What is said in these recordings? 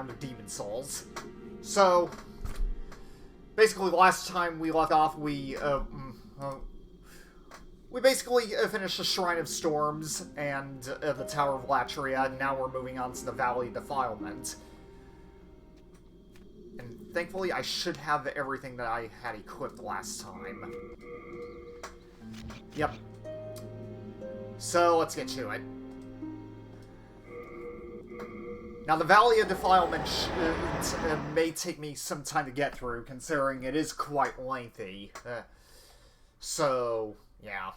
Hound of Demon Souls. So, basically, last time we left off, we basically finished the Shrine of Storms and the Tower of Latria, and now we're moving on to the Valley of Defilement. And thankfully, I should have everything that I had equipped last time. Yep. So, let's get to it. Now, the Valley of Defilement may take me some time to get through, considering it is quite lengthy. So, yeah.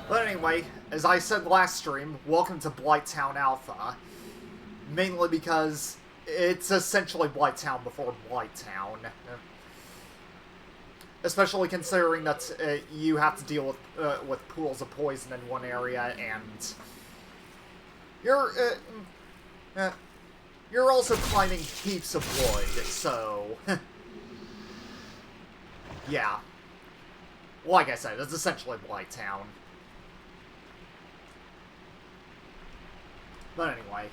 But anyway, as I said last stream, welcome to Blighttown Alpha. Mainly because it's essentially Blighttown before Blighttown. Especially considering that you have to deal with pools of poison in one area, and you're also climbing heaps of wood, so yeah. Like I said, it's essentially Blighttown. But anyway.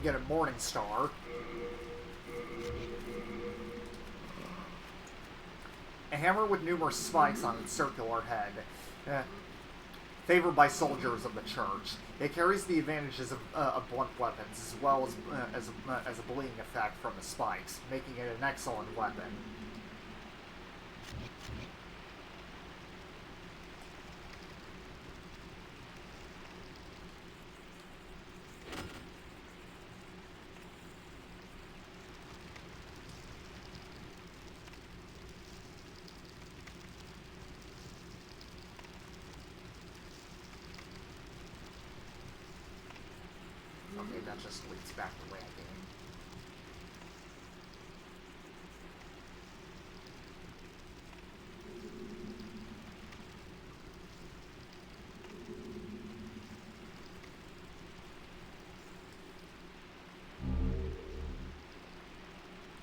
Get a Morning Star. A hammer with numerous spikes on its circular head. Favored by soldiers of the church. It carries the advantages of blunt weapons, as well as a bleeding effect from the spikes, making it an excellent weapon. Okay, that just leads back the way I came.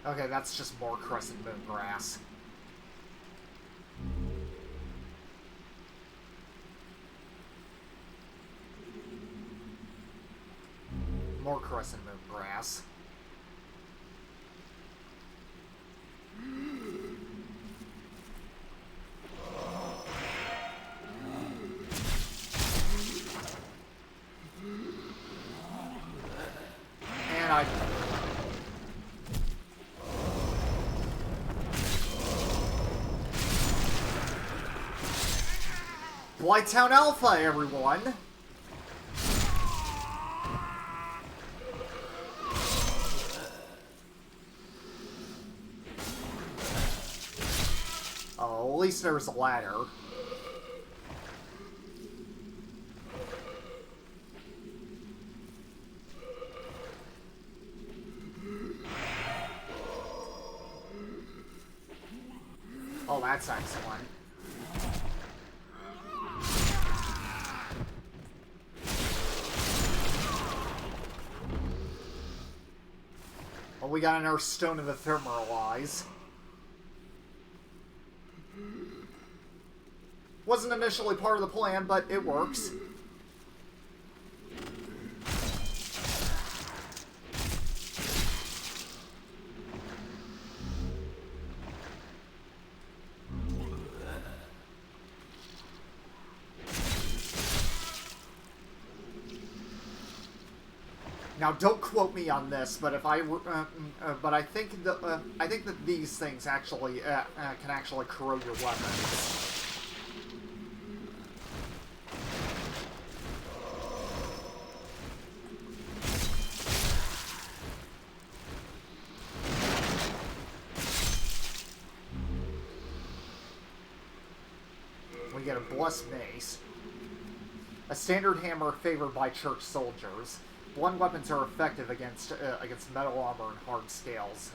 Okay, that's just more Crescent Moon grass. More Crescent Moon grass. And I... Blighttown Alpha, everyone! Oh, at least there's a ladder. Oh, that's excellent. Well, we got another Stone of the Thermal Eyes. Wasn't initially part of the plan, but it works. Now, don't quote me on this, but if I but I think that these things actually can actually corrode your weapons. We get a blessed mace. A standard hammer favored by church soldiers. Blunt weapons are effective against metal armor and hard scales,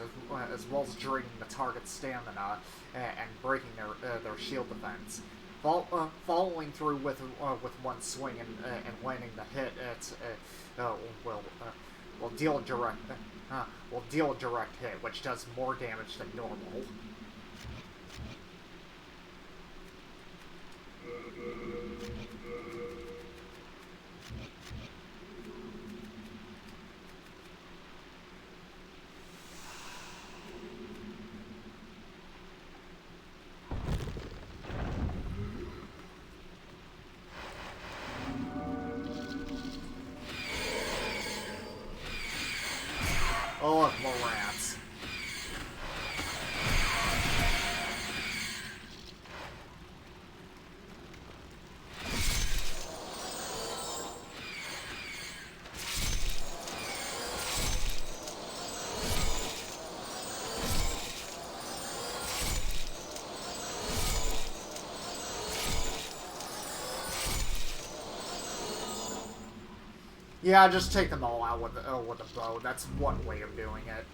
as well as draining the target's stamina and breaking their shield defense. Following through with one swing and landing the hit, will deal a direct hit, which does more damage than normal. Oh, look, more rats. Yeah, just take them all out with the bow. That's one way of doing it.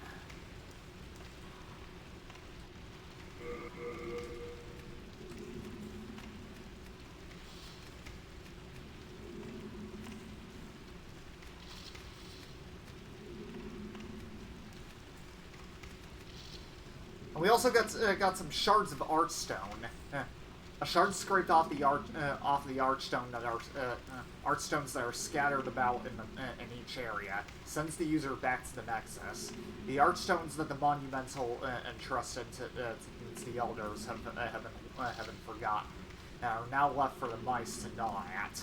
And we also got some shards of archstone. A shard scraped off the archstone that are archstones that are scattered about in each area sends the user back to the Nexus. The archstones that the Monumental entrusted to the elders have been forgotten and are now left for the mice to gnaw at.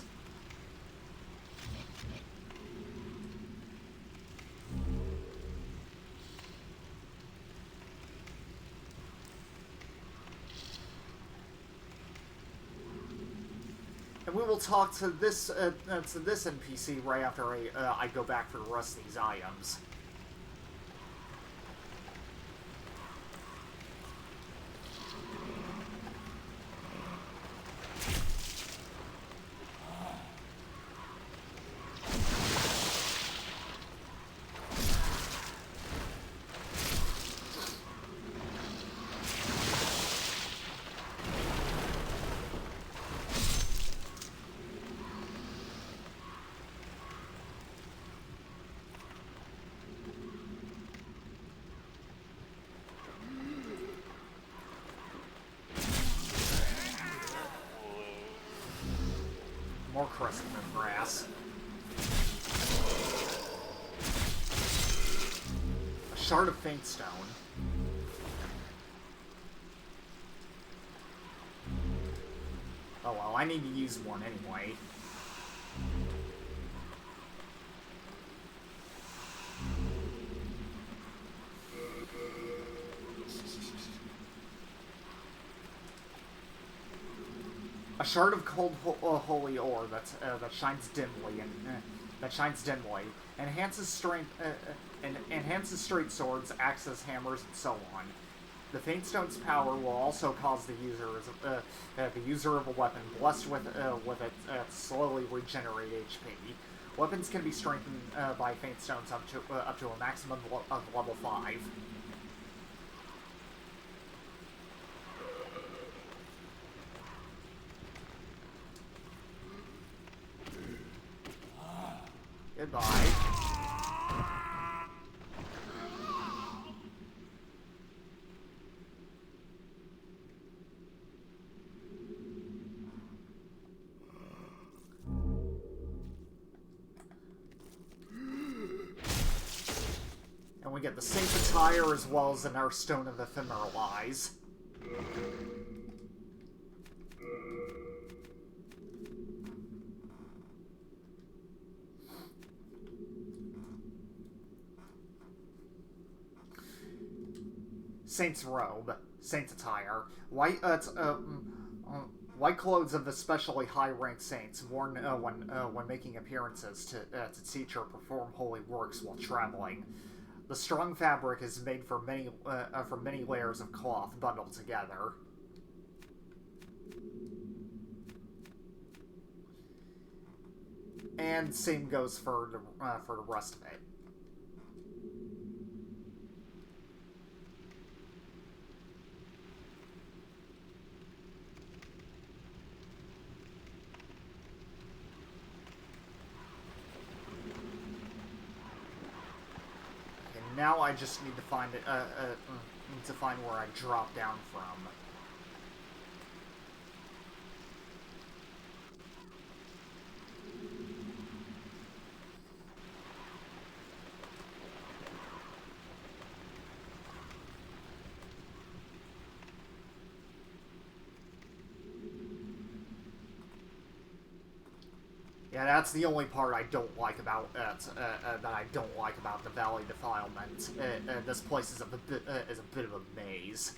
And we will talk to this NPC right after I go back for the rest of these items. More chrysanthemum grass. A shard of faint stone. Oh well, I need to use one anyway. A shard of cold holy ore that shines dimly enhances strength, enhances straight swords, axes, hammers, and so on. The faint stone's power will also cause the user of a weapon blessed with it to slowly regenerate HP. Weapons can be strengthened by faint stones up to a maximum of level 5. Goodbye. And we get the Saint Attire as well as an Stone of Ephemeral Eyes. Saint's Robe, Saint's Attire, white clothes of especially high-ranked saints worn when making appearances to teach or perform holy works while traveling. The strong fabric is made from many layers of cloth bundled together. And same goes for the rest of it. And now I just need to find it. Need to find where I drop down from. Yeah, that's the only part I don't like about that I don't like about the Valley Defilement. This place is a bit of a maze.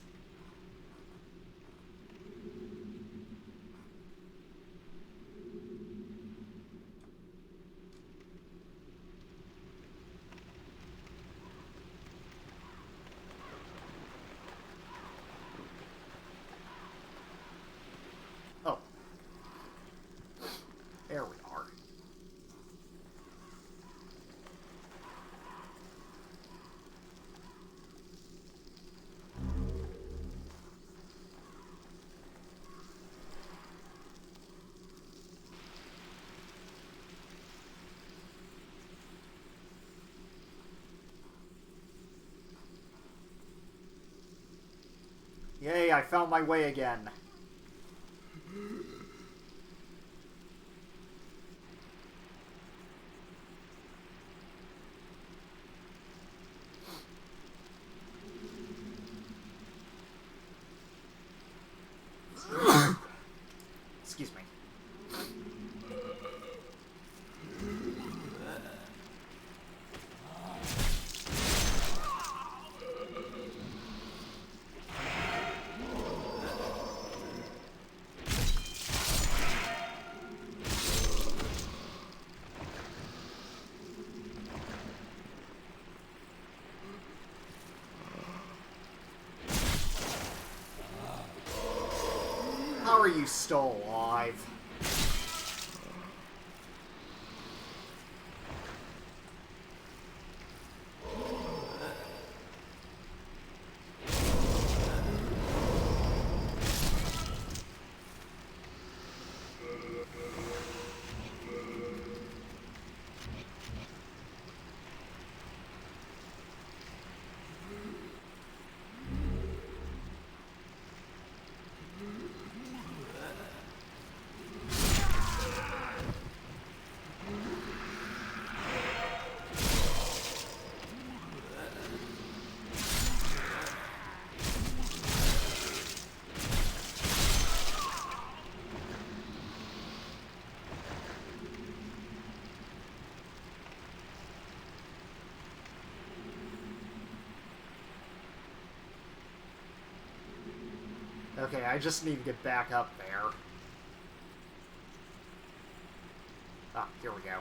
Oh, there we are. Yay, I found my way again. Excuse me. How are you still alive? Okay, I just need to get back up there. Ah, here we go.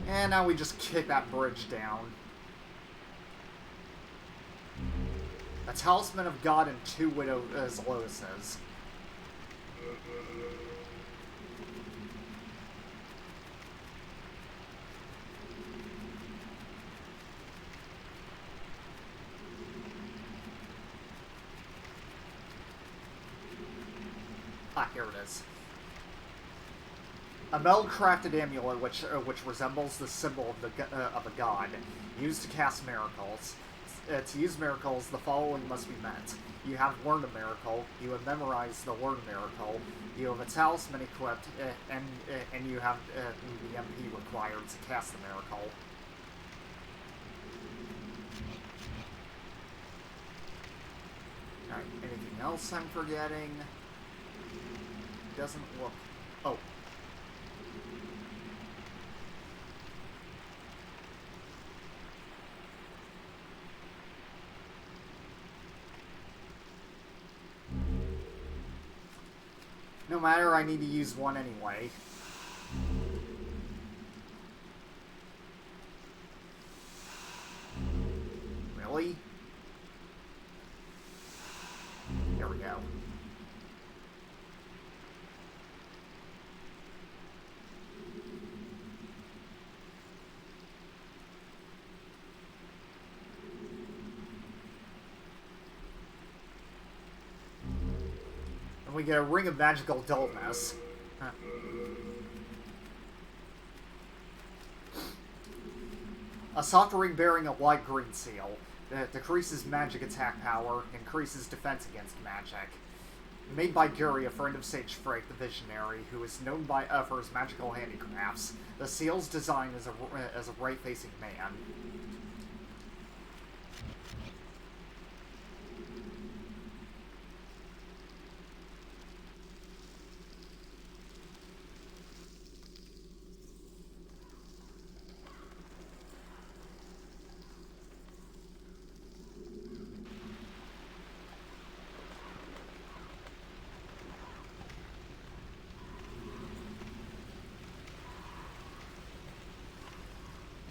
And now we just kick that bridge down. A Talisman of God and 2 Widow's Lotuses. Ah, here it is. A metal-crafted amulet which resembles the symbol of a god, used to cast miracles. To use miracles, the following must be met. You have learned a miracle, you have memorized the word miracle, you have a talisman equipped, and you have the MP required to cast the miracle. Alright, anything else I'm forgetting? Doesn't look... Oh. No matter, I need to use one anyway. Really? And we get a Ring of Magical Dullness. A soft ring bearing a light green seal. Decreases magic attack power, increases defense against magic. Made by Guri, a friend of Sage Frake, the Visionary, who is known for his magical handicrafts. The seal's design is as a right-facing man.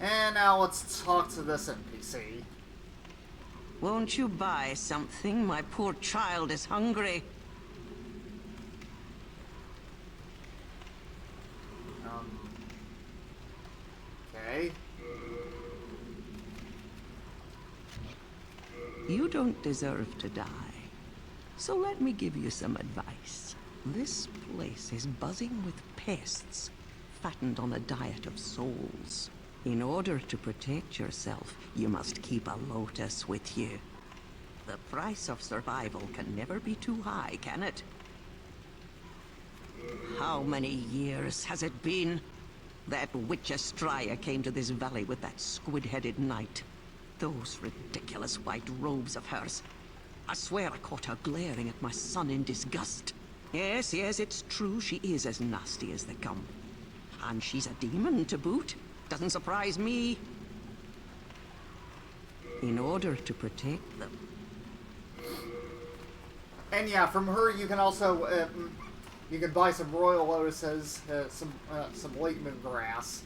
And now let's talk to this NPC. Won't you buy something? My poor child is hungry. Okay. You don't deserve to die. So let me give you some advice. This place is buzzing with pests, fattened on a diet of souls. In order to protect yourself, you must keep a lotus with you. The price of survival can never be too high, can it? How many years has it been? That witch Estraya came to this valley with that squid-headed knight. Those ridiculous white robes of hers. I swear I caught her glaring at my son in disgust. Yes, it's true, she is as nasty as they come. And she's a demon to boot. Doesn't surprise me. In order to protect them. And yeah, from her you can also you can buy some royal lotuses, some late moon grass.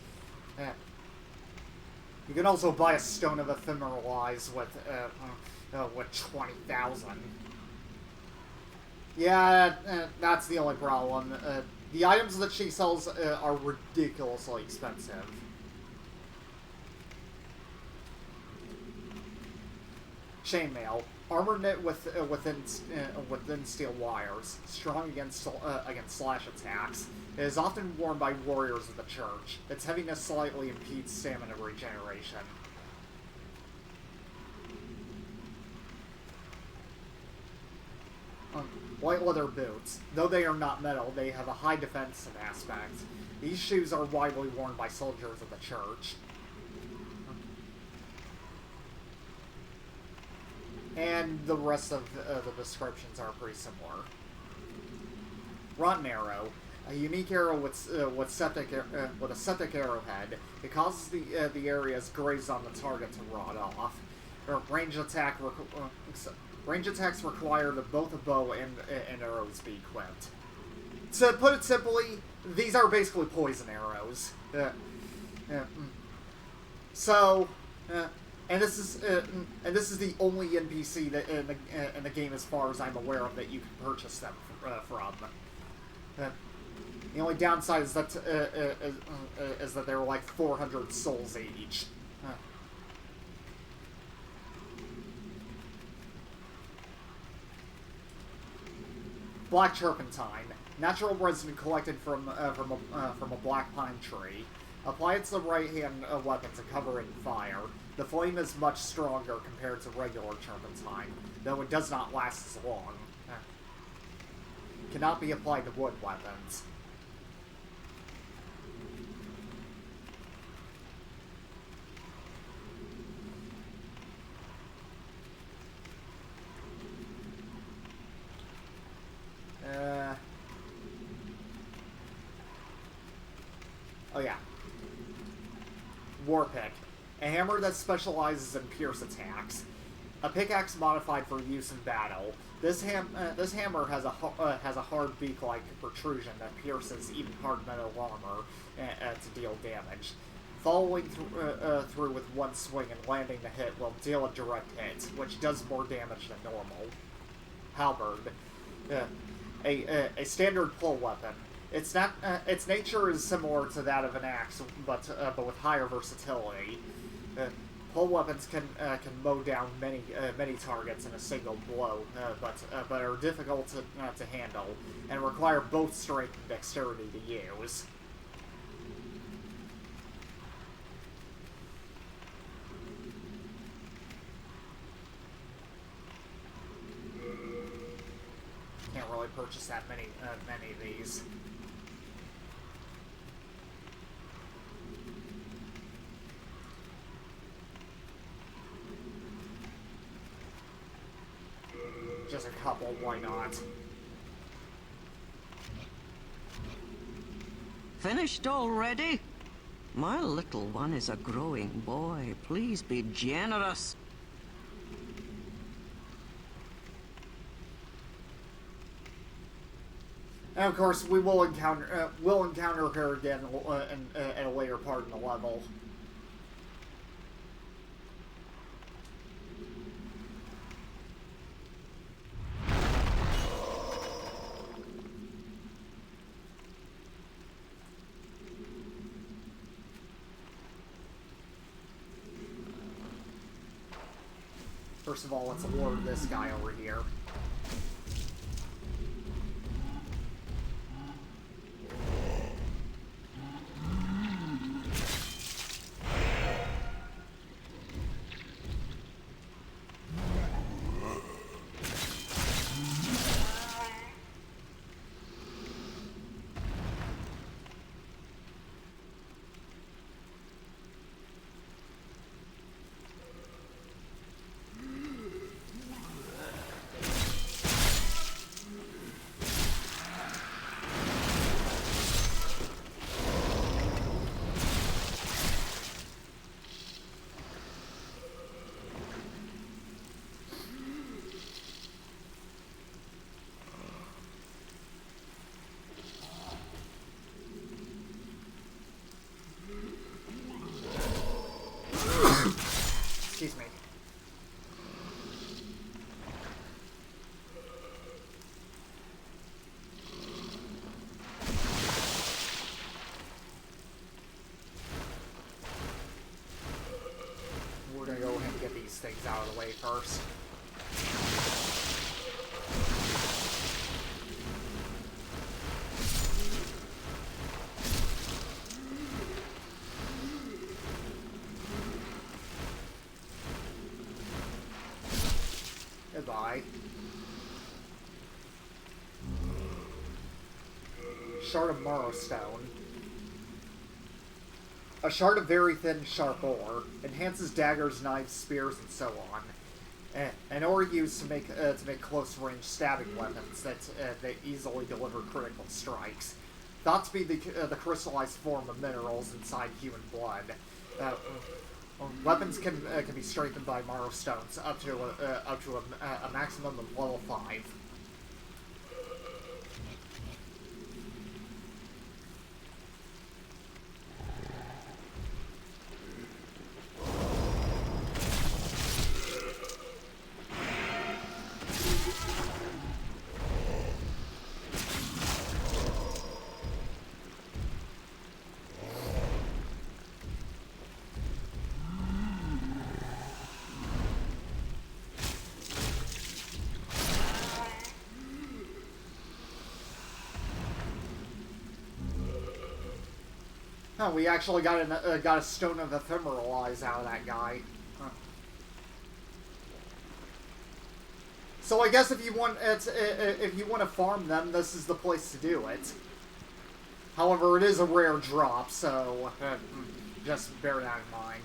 You can also buy a stone of ephemeral eyes with 20,000. Yeah, that's the only problem. The items that she sells are ridiculously expensive. Chainmail, armor knit within steel wires, strong against slash attacks. It is often worn by warriors of the church. Its heaviness slightly impedes stamina regeneration. White leather boots. Though they are not metal, they have a high defensive aspect. These shoes are widely worn by soldiers of the church. And the rest of the descriptions are pretty similar. Rotten Arrow, a unique arrow with a septic arrowhead. It causes the areas grazed on the target to rot off. Range attacks require that both a bow and arrows be equipped. To put it simply, these are basically poison arrows. And this is the only NPC that in the game, as far as I'm aware of, that you can purchase them from. The only downside is that they're like 400 souls each. Black turpentine, natural resin collected from a black pine tree. Apply it to the right hand weapon to cover it in fire. The flame is much stronger compared to regular turpentine, though it does not last as long. Cannot be applied to wood weapons. Oh yeah. Warpick. A hammer that specializes in pierce attacks. A pickaxe modified for use in battle. This hammer has a hard beak-like protrusion that pierces even hard metal armor to deal damage. Following through with one swing and landing the hit will deal a direct hit, which does more damage than normal. Halberd. A standard pull weapon. Its nature is similar to that of an axe, but with higher versatility. pole weapons can mow down many targets in a single blow, but are difficult to handle and require both strength and dexterity to use. Can't really purchase that many of these. Just a couple, why not? Finished already? My little one is a growing boy. Please be generous. And of course, we'll encounter her again at a later part in the level. First of all, let's lure this guy over here. Excuse me. We're gonna go ahead and get these things out of the way first. Goodbye. Shard of Morrowstone. A shard of very thin, sharp ore. Enhances daggers, knives, spears, and so on. An ore used to make close-range stabbing weapons that easily deliver critical strikes. Thought to be the crystallized form of minerals inside human blood. Weapons can be strengthened by Morrowstones up to a maximum of level 5. Huh, we actually got a Stone of Ephemeral Eyes out of that guy. Huh. So I guess if you want to farm them, this is the place to do it. However, it is a rare drop, so just bear that in mind.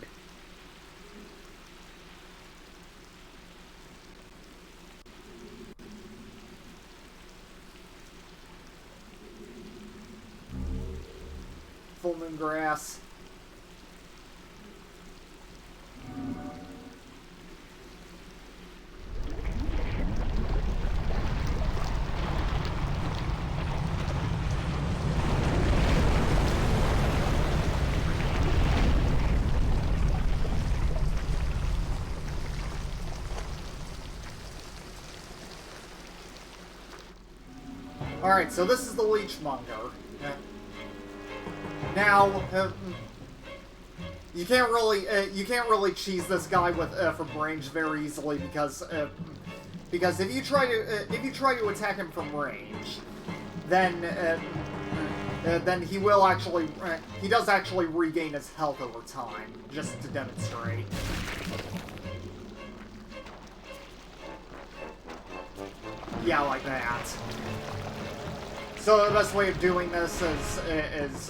Full moon grass. Alright, so this is the Leechmonger. Now, you can't really cheese this guy with from range very easily because if you try to attack him from range, then he will actually he does actually regain his health over time, just to demonstrate. Yeah, like that. So the best way of doing this is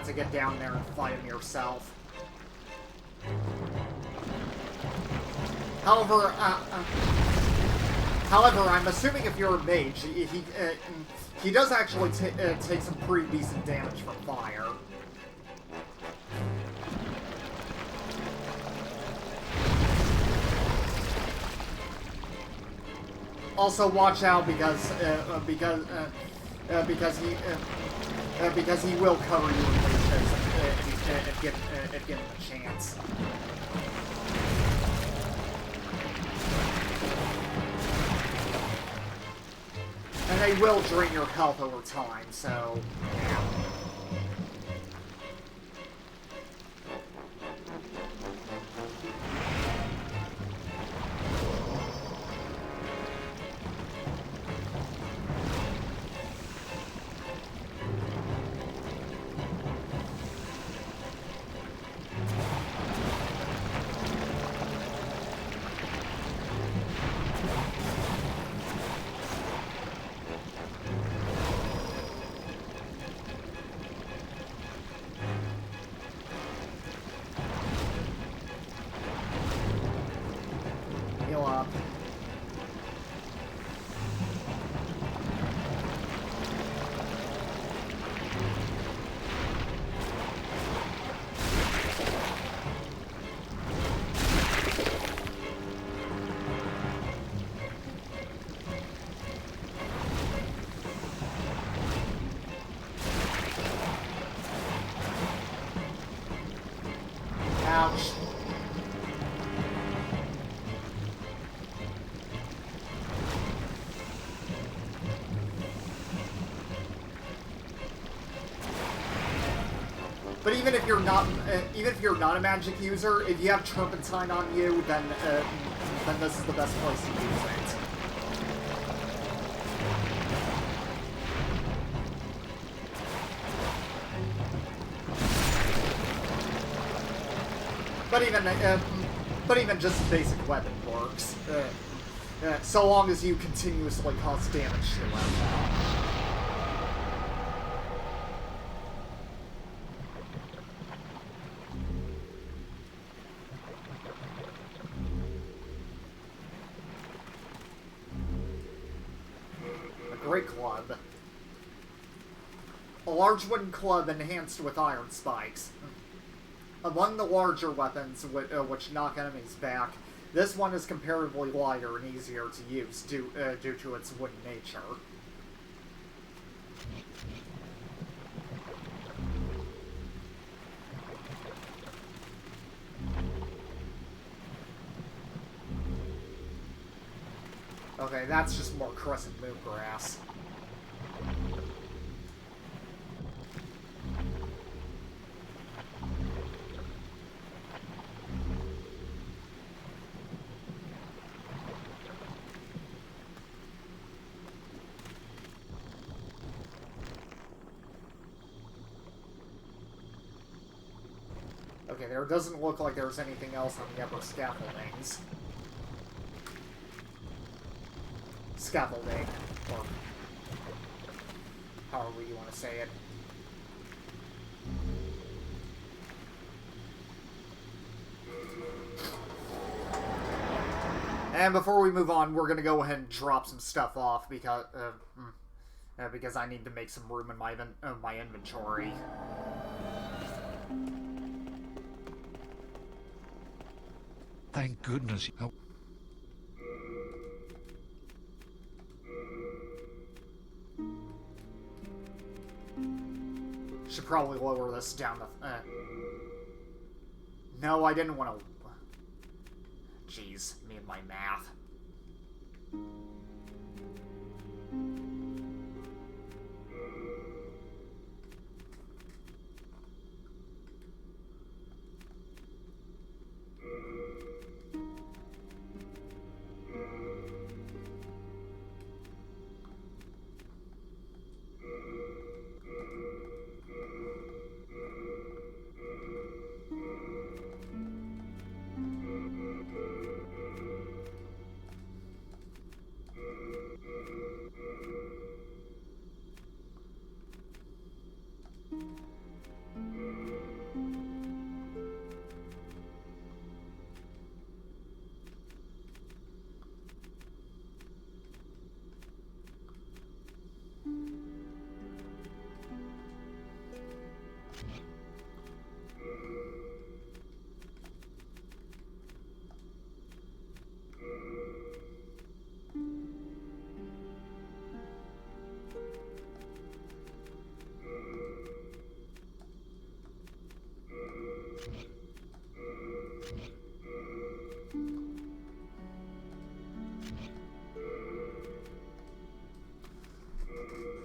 to get down there and fight him yourself. However, I'm assuming if you're a mage, he does actually take some pretty decent damage from fire. Also, watch out because he will cover you in leeches if given a chance. And they will drain your health over time, so yeah. Heal up. Ouch. But even if you're not a magic user, if you have Turpentine on you, then this is the best place to use it. But even just basic weapon works, so long as you continuously cause damage to it. Great club. A large wooden club enhanced with iron spikes. Among the larger weapons which knock enemies back, this one is comparatively lighter and easier to use due to its wooden nature. Okay, that's just more crescent moon grass. Okay, there doesn't look like there's anything else on the upper scaffoldings. Scaffolding, or however you want to say it. And before we move on, we're gonna go ahead and drop some stuff off because I need to make some room in my inventory. Thank goodness. Oh. Should probably lower this down the... No, I didn't want to... Jeez, me and my math.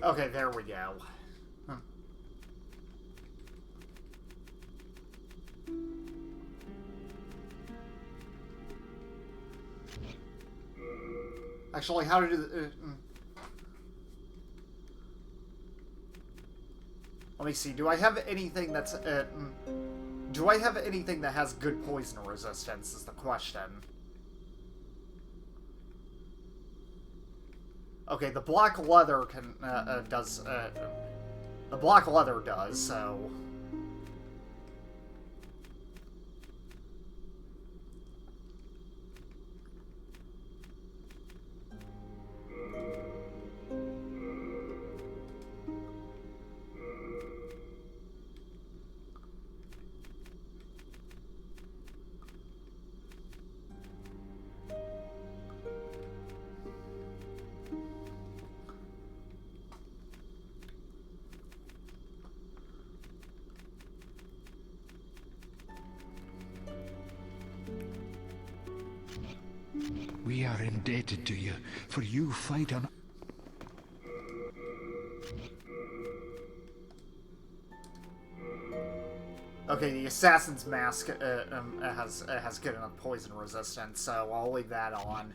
Okay, there we go. Actually, how to do the... Let me see. Do I have anything that's... do I have anything that has good poison resistance is the question. Okay, the black leather can, does, the black leather does, so... We are indebted to you, for you fight on... Okay, the Assassin's Mask has good enough poison resistance, so I'll leave that on.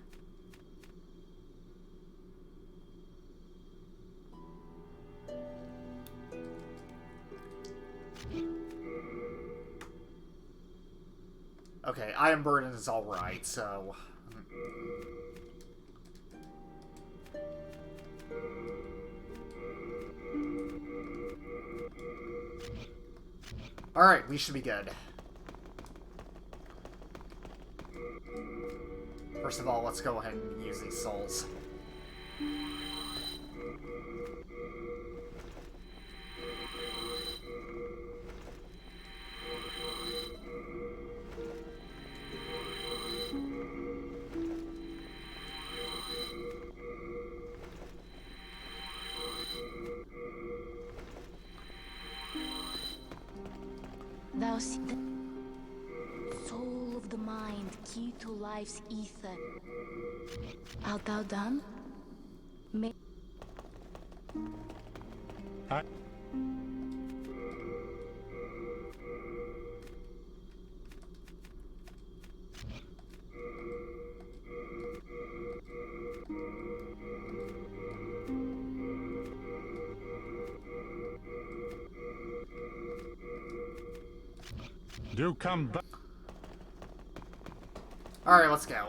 Okay, Iron Burden is alright, so... Alright, we should be good. First of all, let's go ahead and use these souls. Thou see the soul of the mind, key to life's ether. Art thou done? May Do come back. Alright, let's go.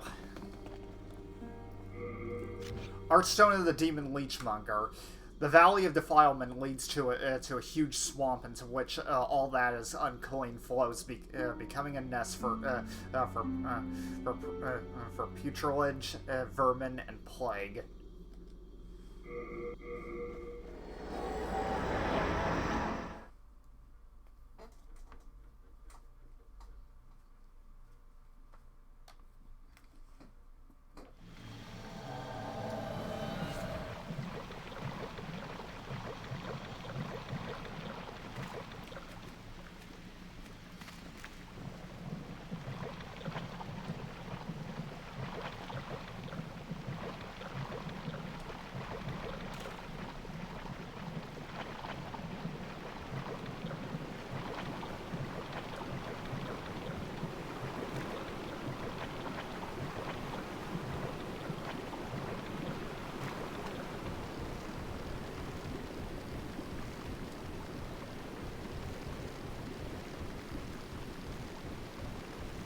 Archstone of the Demon Leechmonger. The Valley of Defilement leads to a huge swamp into which all that is unclean flows, becoming a nest for putrilage, vermin, and plague.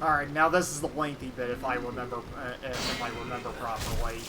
Alright, now this is the lengthy bit if I remember properly.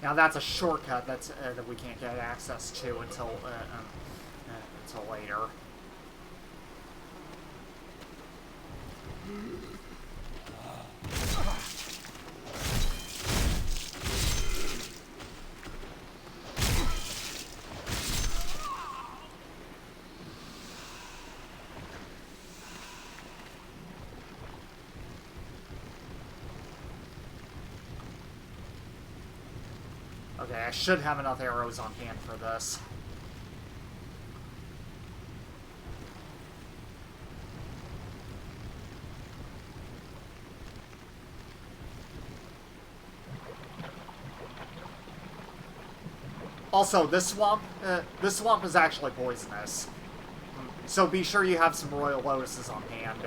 Now that's a shortcut that we can't get access to until later. Okay, I should have enough arrows on hand for this. Also, this swamp is actually poisonous. So be sure you have some Royal Lotuses on hand.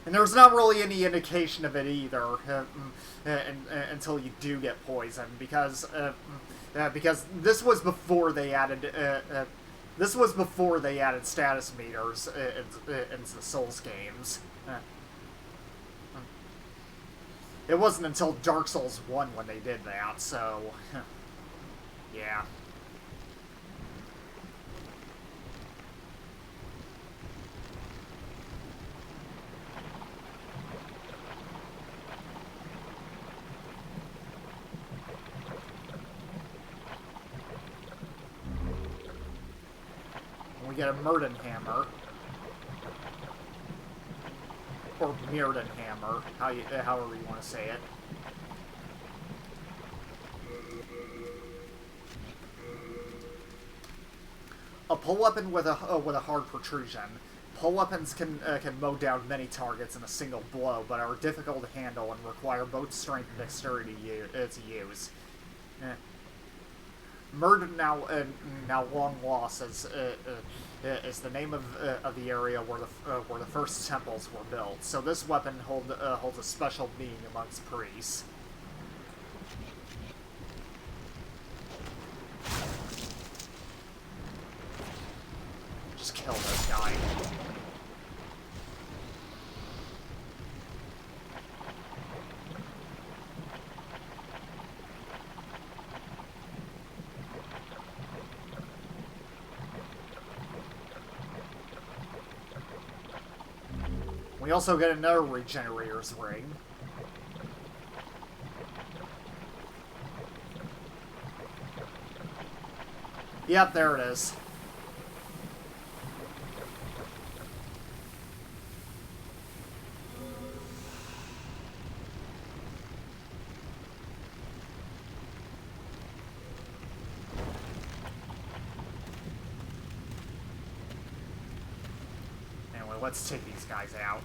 And there's not really any indication of it either until you do get poisoned, because this was before they added status meters into the Souls games. It wasn't until Dark Souls 1 when they did that, so yeah. We get a Myrden Hammer. Or Myrden Hammer, however you want to say it. A pull weapon with a hard protrusion. Pull weapons can mow down many targets in a single blow, but are difficult to handle and require both strength and dexterity to use. Myrden, now long lost, is the name of the area where the first temples were built. So this weapon holds a special meaning amongst priests. Just kill this guy. We also get another Regenerator's Ring. Yep, there it is. Anyway, let's take these guys out.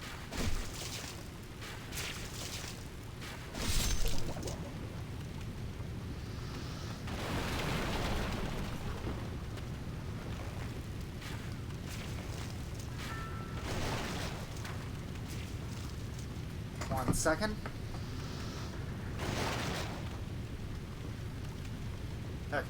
One second. Okay.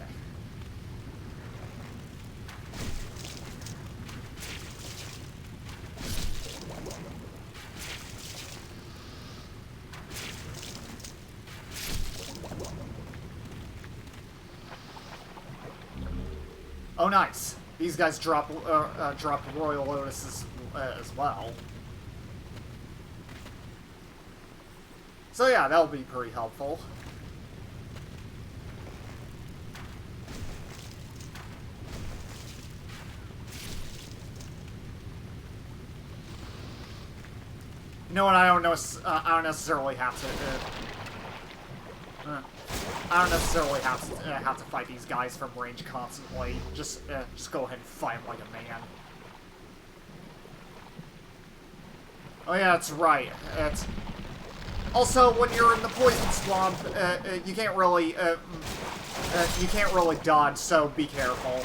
Oh, nice. These guys drop Royal Lotuses as well. So yeah, that'll be pretty helpful. You know what? I don't necessarily have to. I don't necessarily have to fight these guys from range constantly. Just go ahead and fight them like a man. Oh yeah, that's right. Also, when you're in the poison swamp, you can't really dodge. So be careful.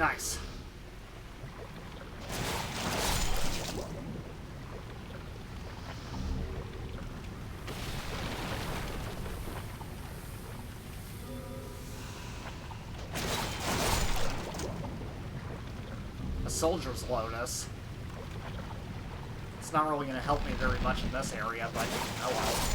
Nice. A soldier's lotus. It's not really going to help me very much in this area, but oh well.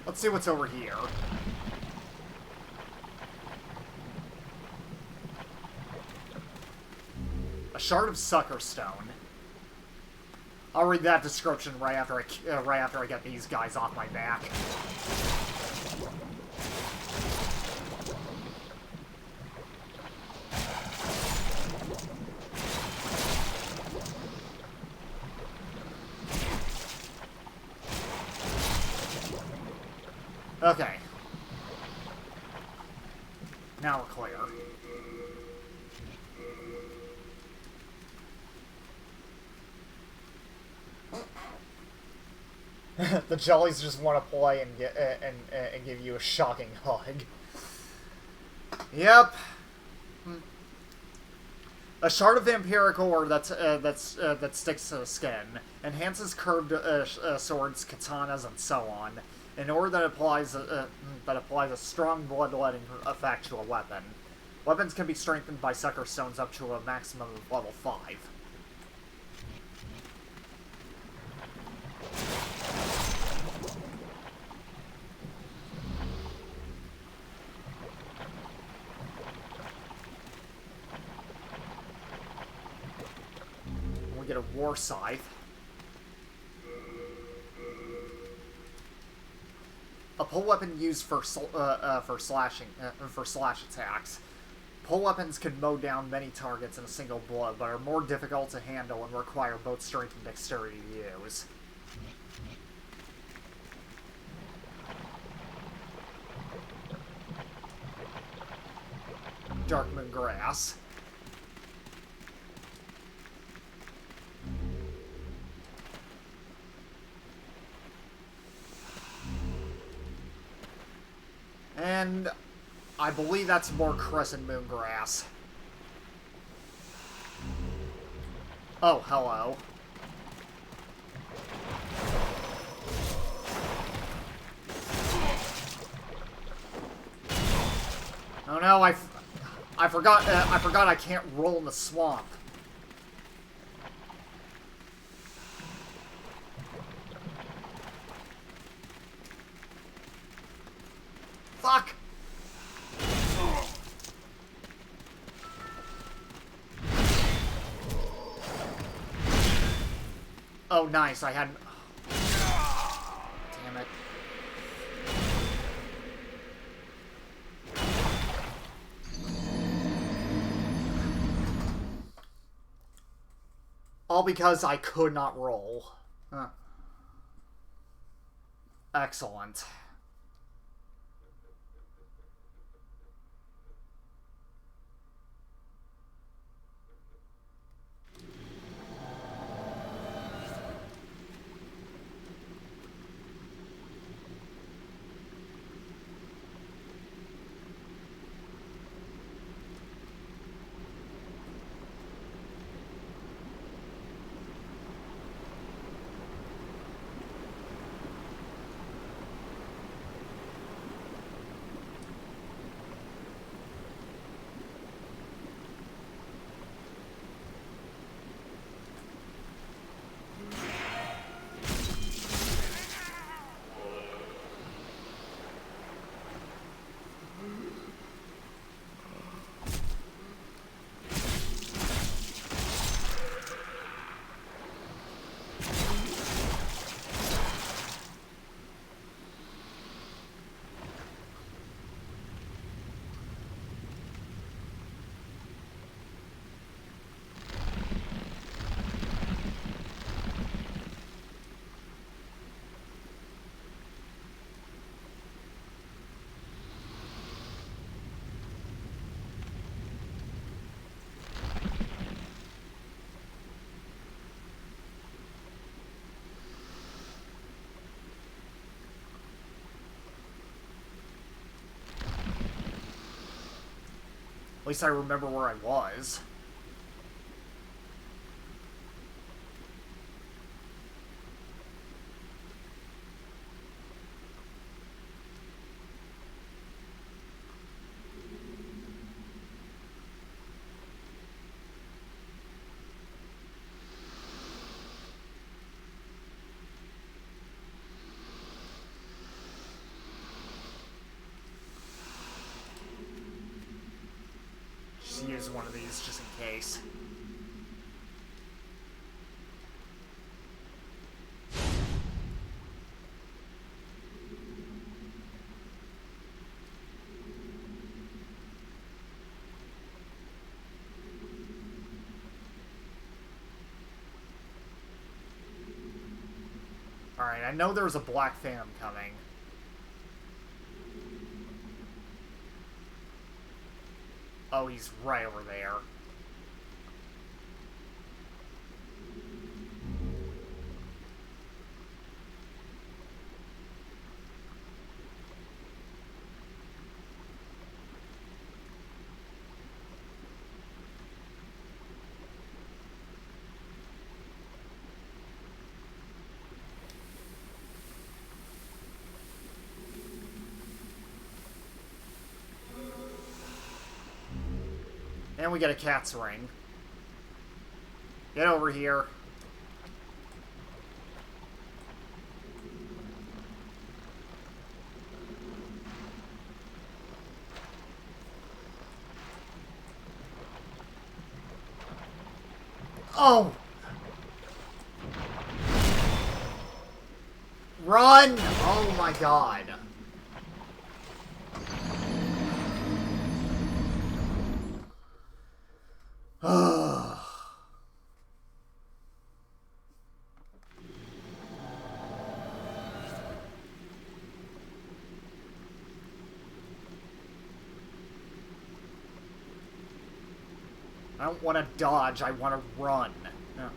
Let's see what's over here. A shard of sucker stone. I'll read that description right after I get these guys off my back. Okay. Now we're clear. The jellies just want to play and get and give you a shocking hug. Yep. A shard of vampiric ore that sticks to the skin, enhances curved swords, katanas, and so on. An ore that applies a strong bloodletting effect to a weapon. Weapons can be strengthened by sucker stones up to a maximum of level 5. We get a war scythe. A pull weapon used for slash attacks. Pull weapons can mow down many targets in a single blow, but are more difficult to handle and require both strength and dexterity to use. Darkmoon Grass. And I believe that's more Crescent Moon Grass. Oh, hello. Oh no, I forgot I can't roll in the swamp. Fuck! Oh, nice. I hadn't... Damn it. All because I could not roll. Huh. Excellent. least I remember where I was. Just use one of these just in case. Alright, I know there's a Black Phantom coming. Oh, he's right over there. And we get a cat's ring. Get over here. Oh! Run! Oh my god. I don't want to dodge, I want to run. No.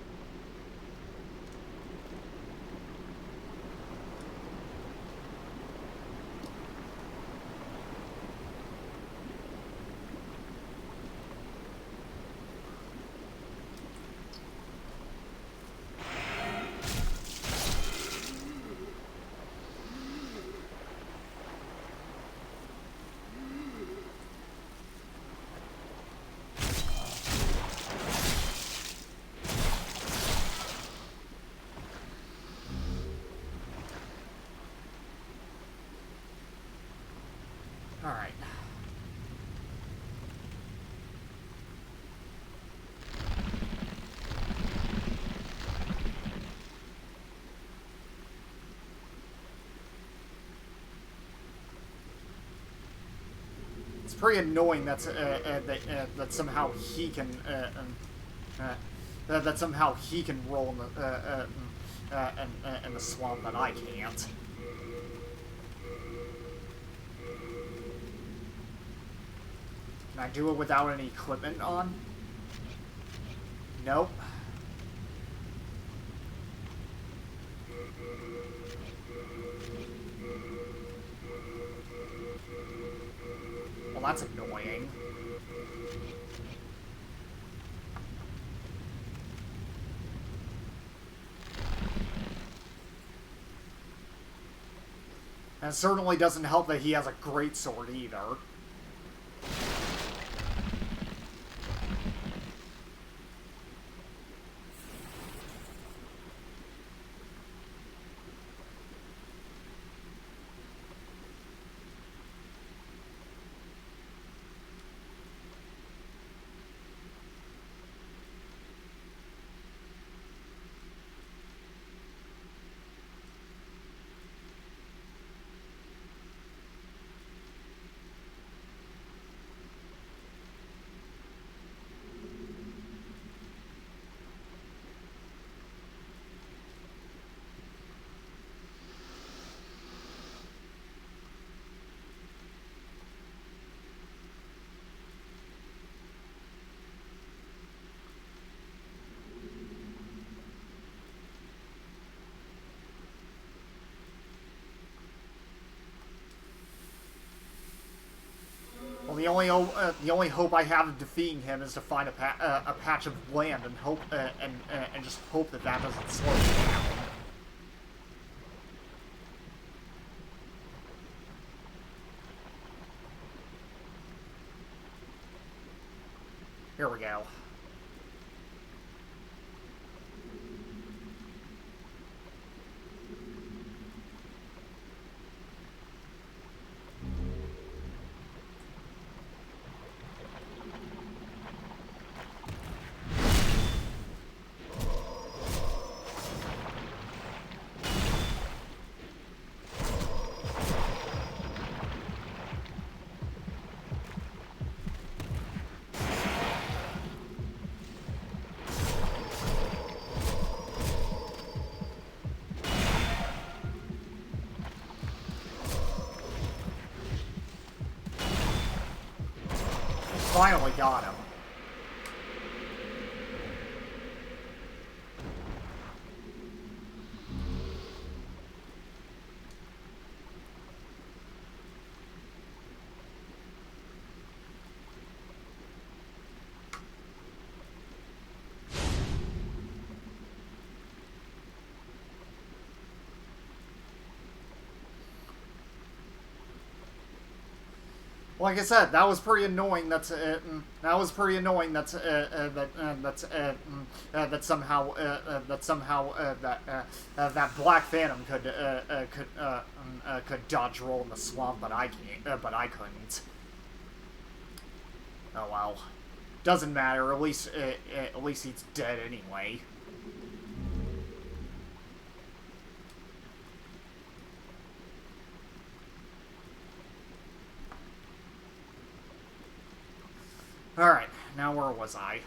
Alright. It's pretty annoying that somehow he can that somehow he can roll in the swamp that I can't. Can I do it without any equipment on? Nope. Well, that's annoying. And it certainly doesn't help that he has a great sword either. the only hope I have of defeating him is to find a patch of land and hope and just hope that doesn't slow me down. Here we go. Finally got him. Like I said, that was pretty annoying. That somehow that Black Phantom could dodge roll in the swamp, but I can't. But I couldn't. Oh well, doesn't matter. At least he's dead anyway. Alright, now where was I?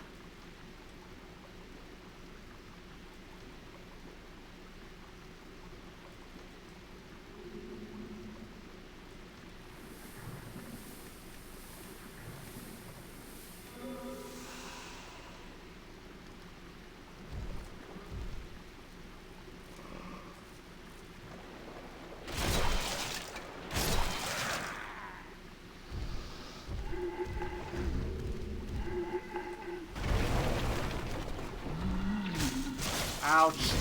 Ouch.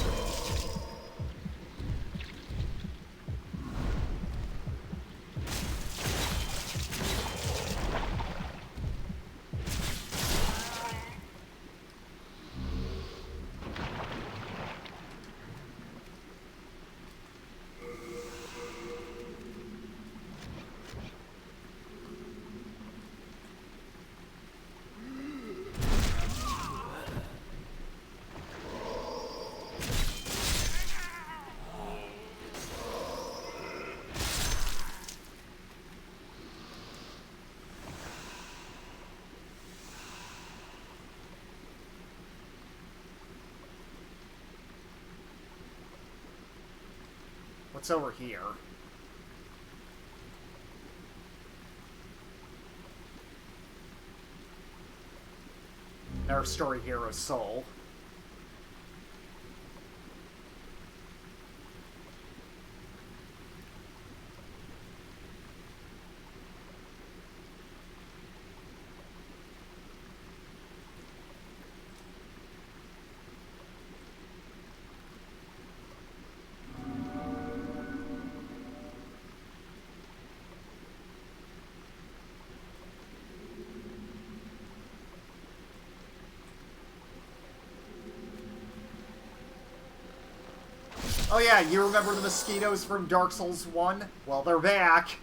What's over here? Our story hero's soul. Oh yeah, you remember the mosquitoes from Dark Souls 1? Well, they're back.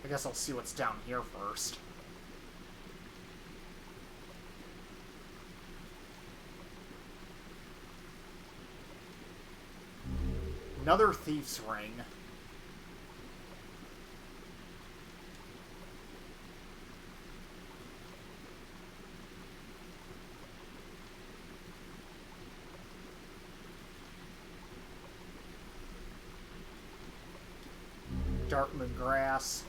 I guess I'll see what's down here first. Another thief's ring. Darkmoon grass.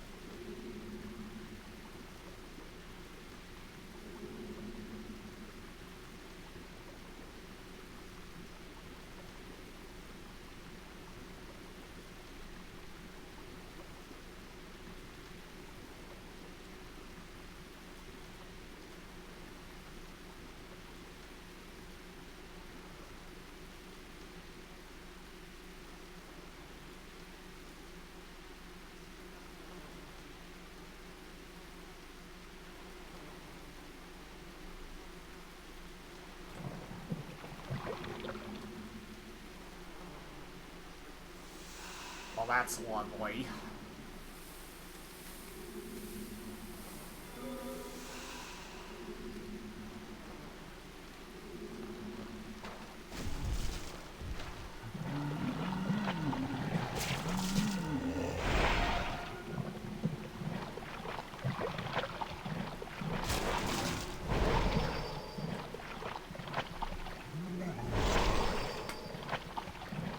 Well, that's lovely.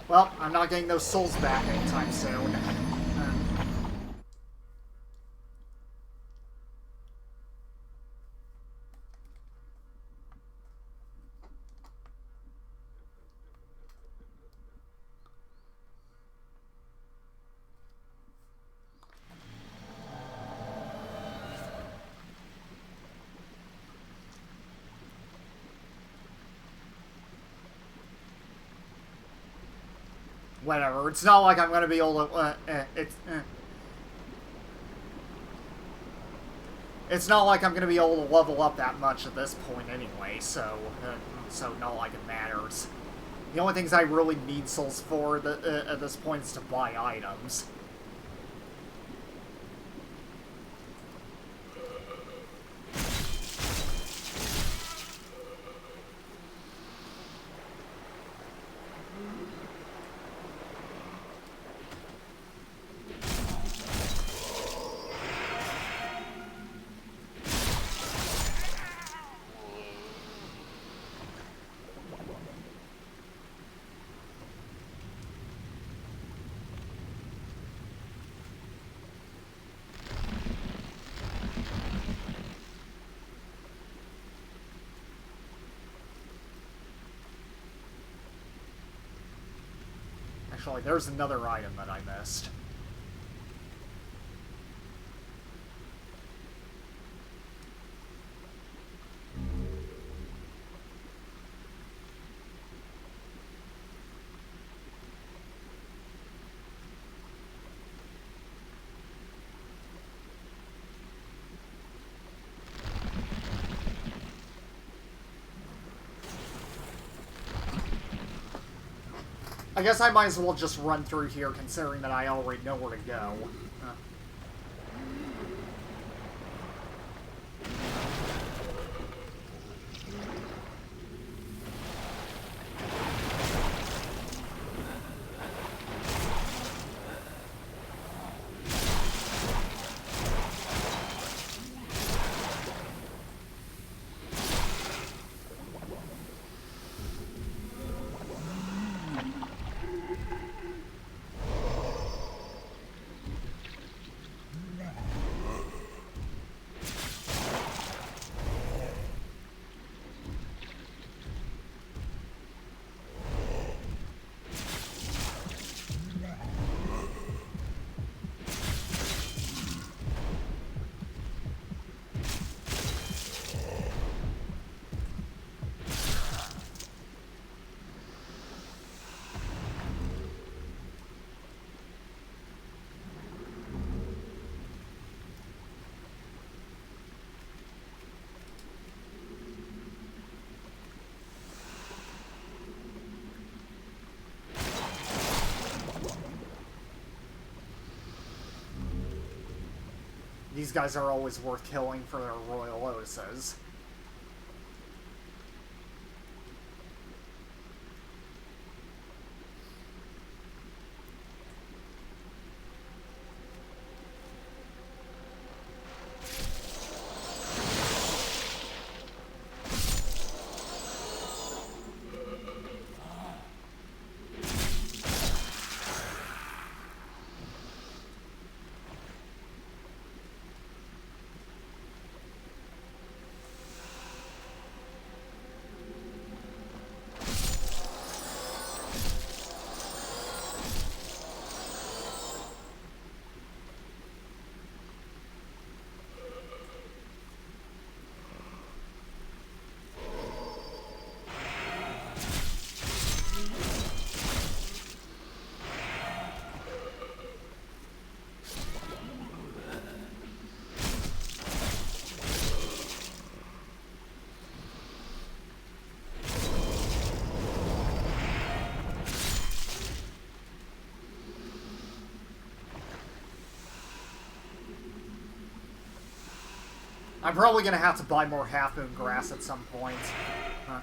Well, I'm not getting those souls back anytime soon. Whatever. It's not like I'm gonna be able to. It's not like I'm gonna be able to level up that much at this point anyway. So not like it matters. The only things I really need souls for at this point is to buy items. Actually, there's another item that I missed. I guess I might as well just run through here, considering that I already know where to go. These guys are always worth killing for their Royal Lotuses. I'm probably gonna have to buy more Half Moon Grass at some point. Huh.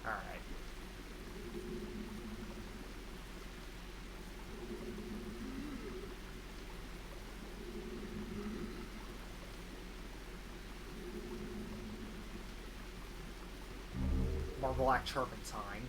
Alright. More black turpentine.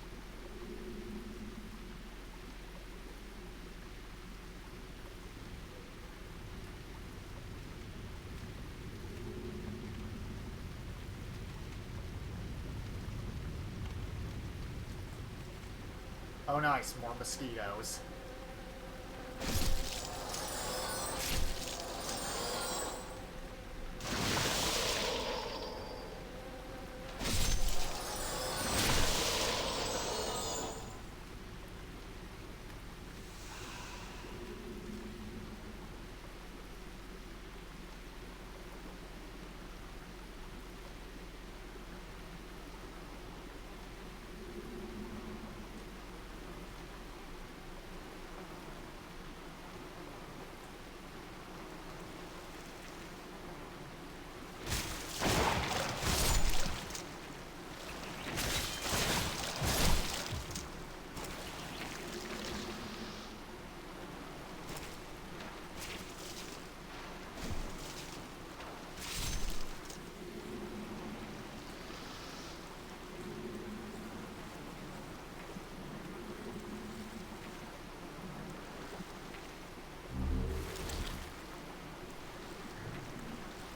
Oh nice, more mosquitoes.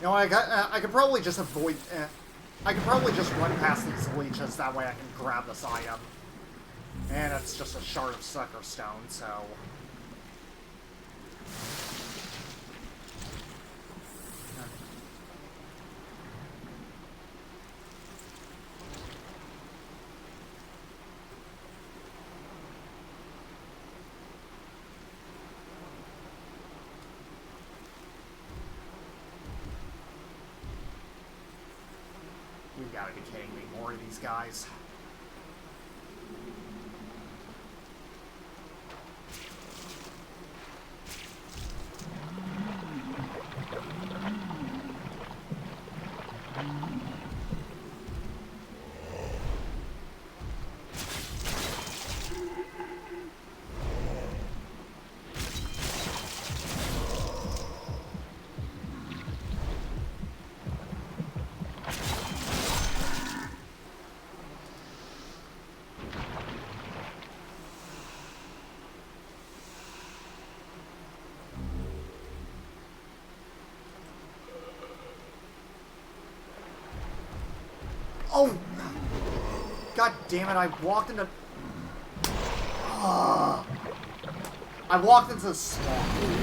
You know, I could probably just avoid. I could probably just run past these leeches. That way, I can grab this item. And it's just a shard of sucker stone, so. You gotta be kidding me. More of these guys. Oh! God damn it, I walked into... I walked into the swamp.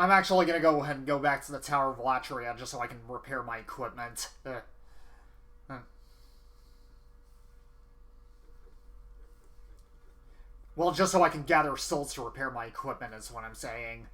I'm actually gonna go ahead and go back to the Tower of Latria just so I can repair my equipment. Well, just so I can gather souls to repair my equipment is what I'm saying.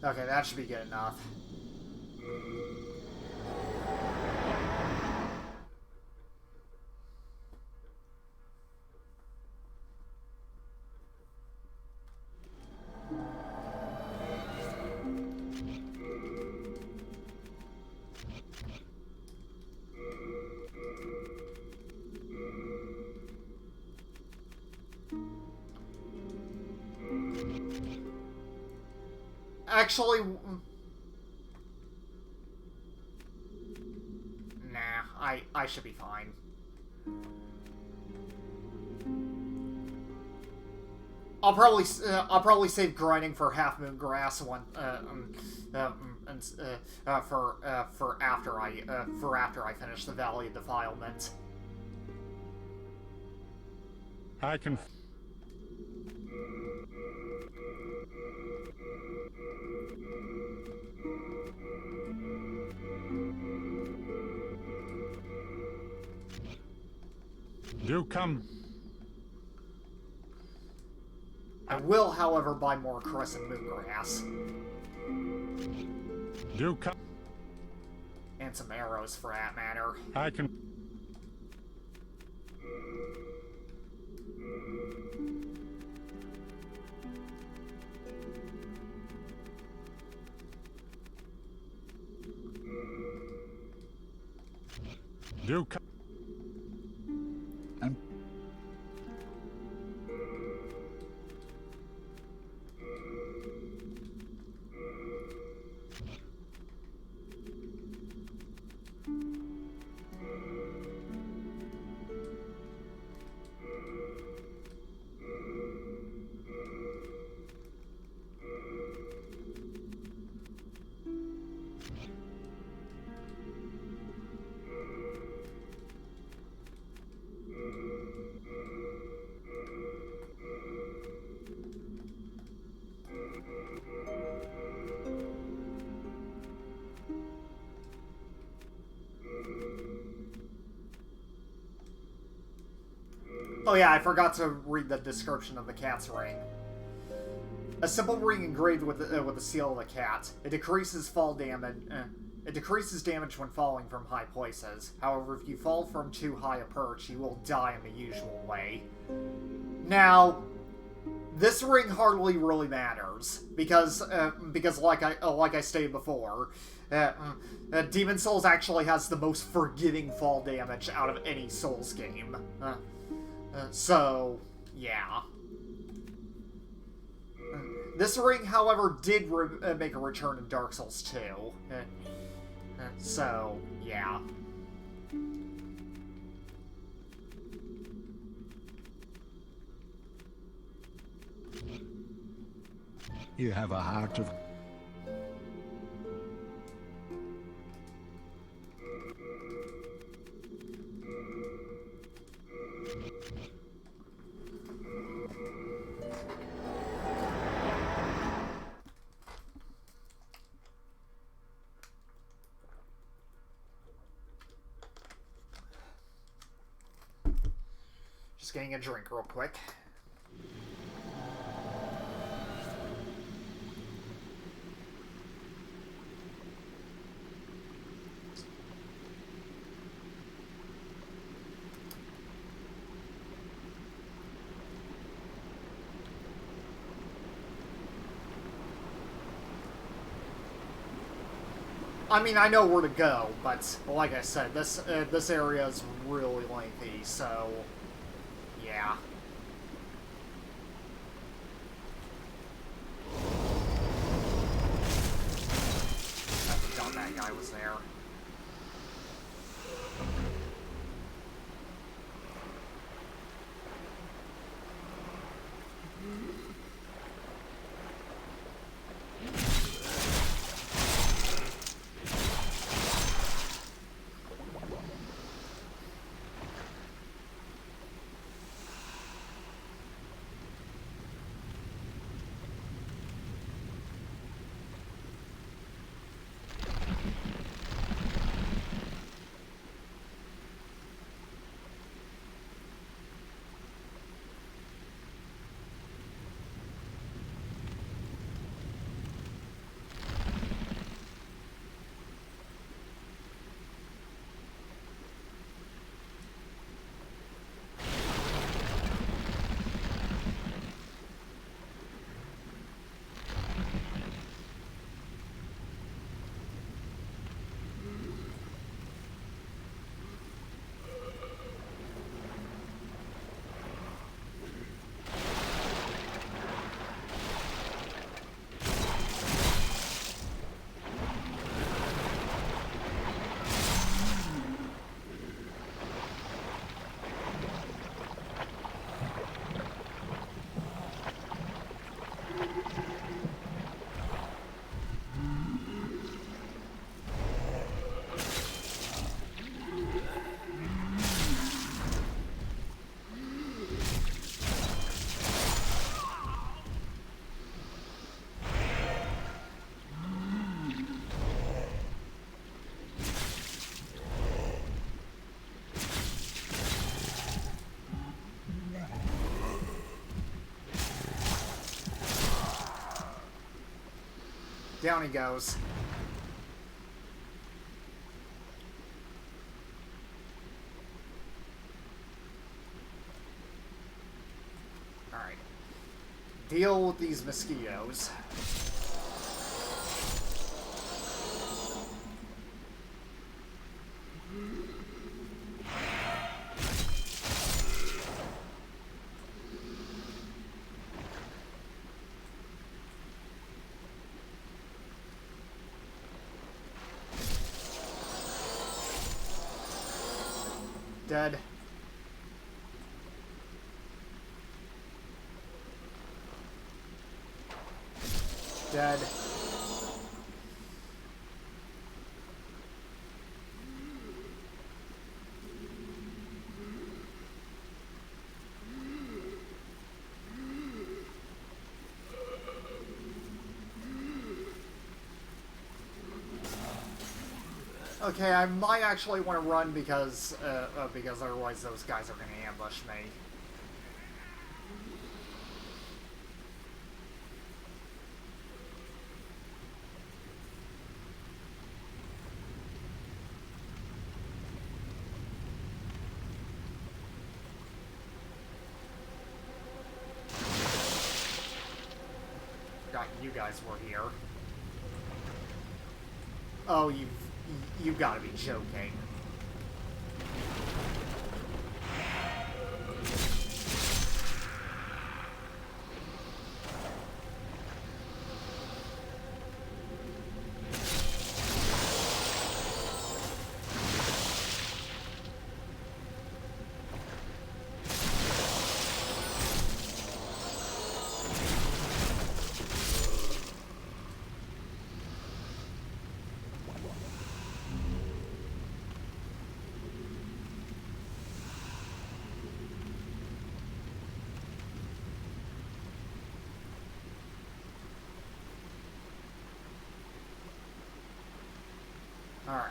Okay, that should be good enough. Actually, nah, I should be fine. I'll probably save grinding for Half Moon Grass for after I finish the Valley of Defilement. I can. Do come. I will, however, buy more Crescent Moongrass. Do come. And some arrows, for that matter. I can. Do come. Oh yeah, I forgot to read the description of the cat's ring. A simple ring engraved with the seal of the cat. It decreases fall damage. It decreases damage when falling from high places. However, if you fall from too high a perch, you will die in the usual way. Now, this ring hardly really matters because like I stated before, Demon Souls actually has the most forgiving fall damage out of any Souls game. So, yeah. This ring, however, did make a return in Dark Souls 2. So, yeah. You have a heart of... Just getting a drink real quick. I mean, I know where to go, but like I said, this area is really lengthy, so yeah. I forgot that guy was there. Down he goes. Alright. Deal with these mosquitoes. Dead. Dead. Okay, I might actually want to run because otherwise those guys are going to ambush me. Forgot you guys were here. Oh, you gotta be joking. Alright.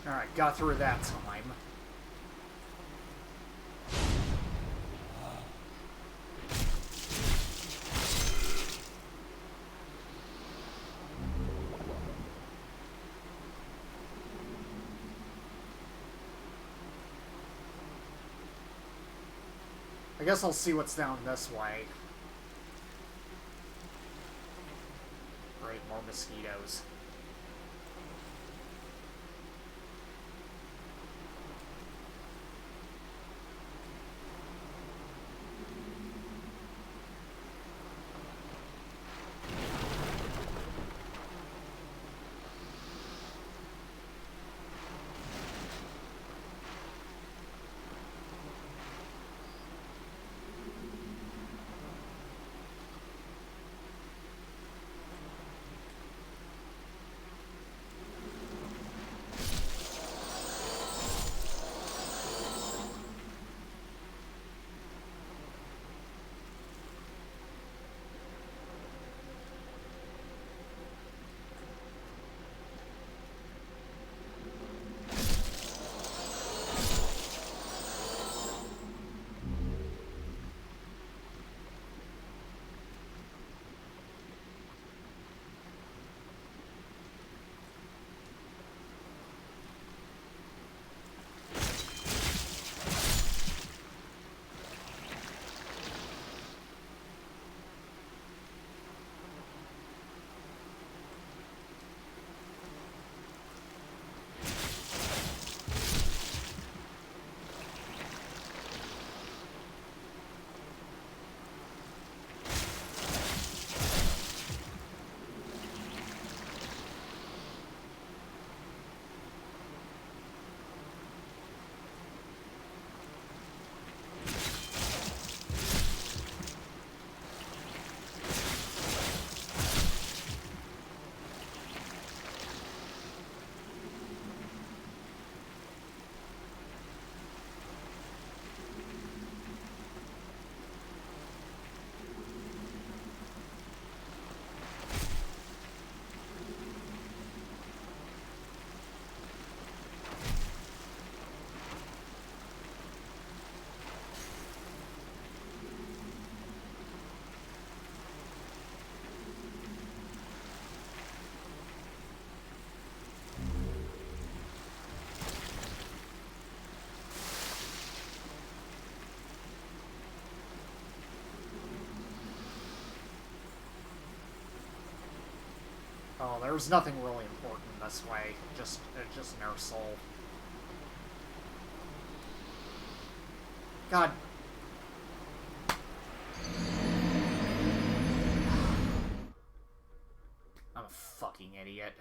Alright, got through that time. I guess I'll see what's down this way. Great, more mosquitoes. Oh, there's nothing really important this way. Just Ner'Sol. God. I'm a fucking idiot.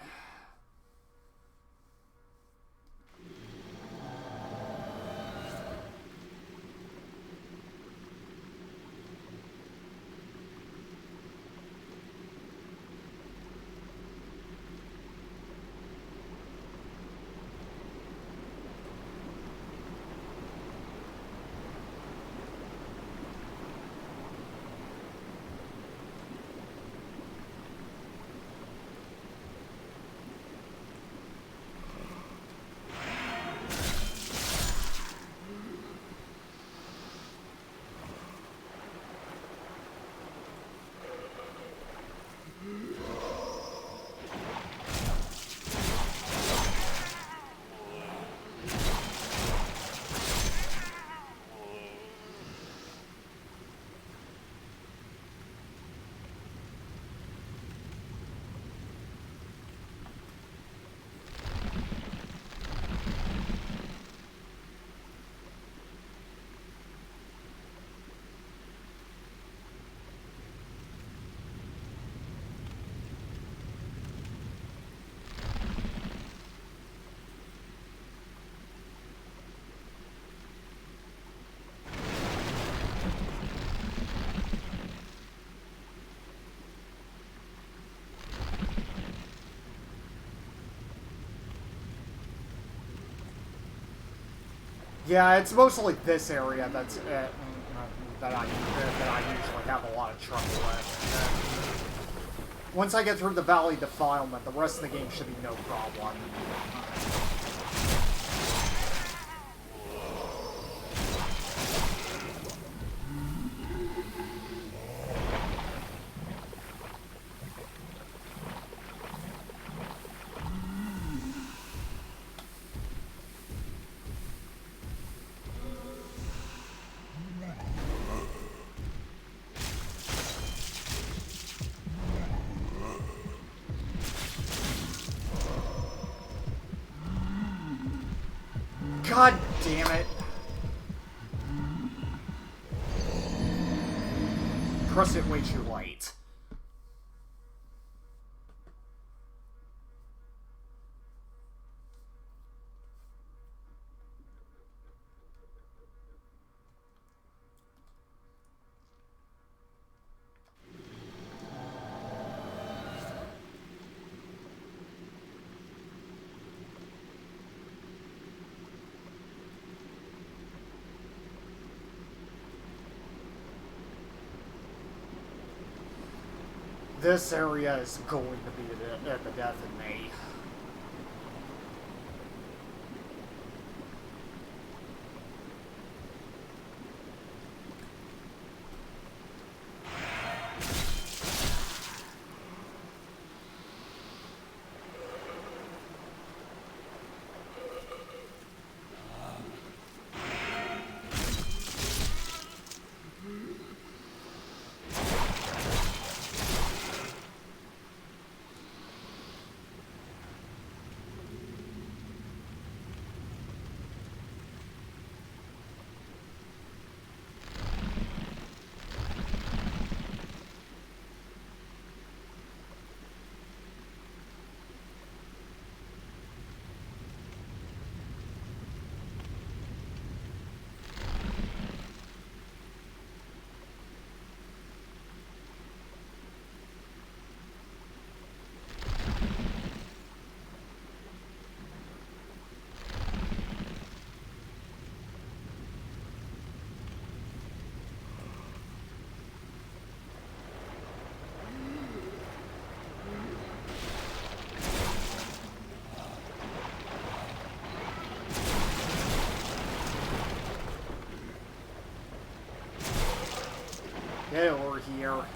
Yeah, it's mostly this area that's that I usually have a lot of trouble with. Once I get through the Valley Defilement, the rest of the game should be no problem. God damn it. Pressed it way too late. This area is going to be the death of me. Get over here.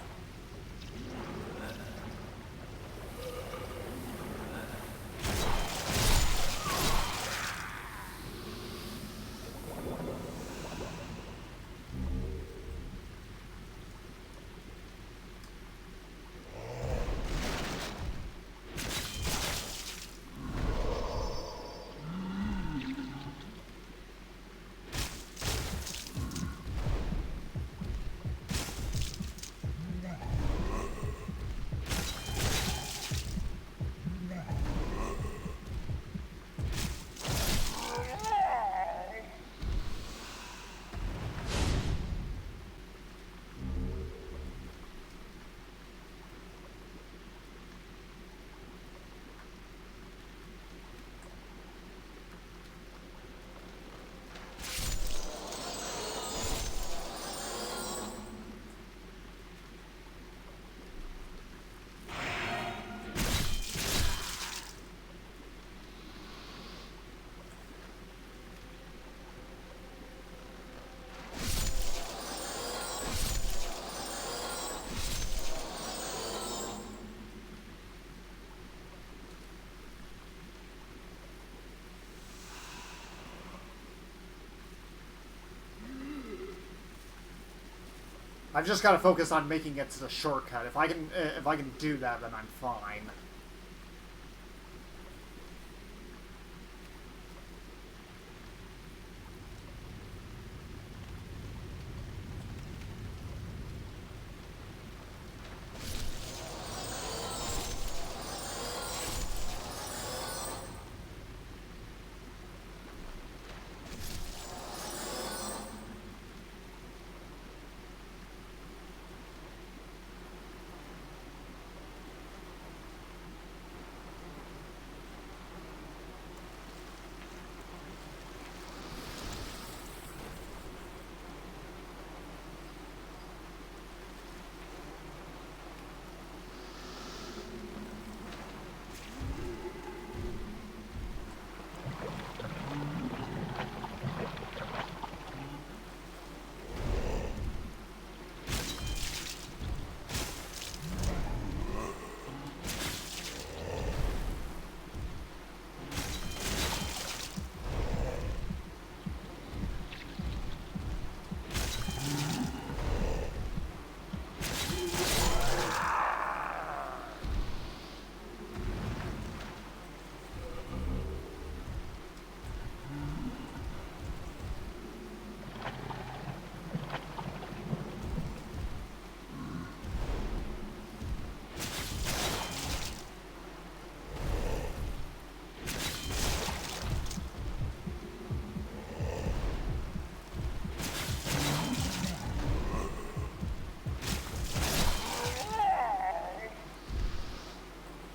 I've just got to focus on making it to the shortcut. If I can do that, then I'm fine.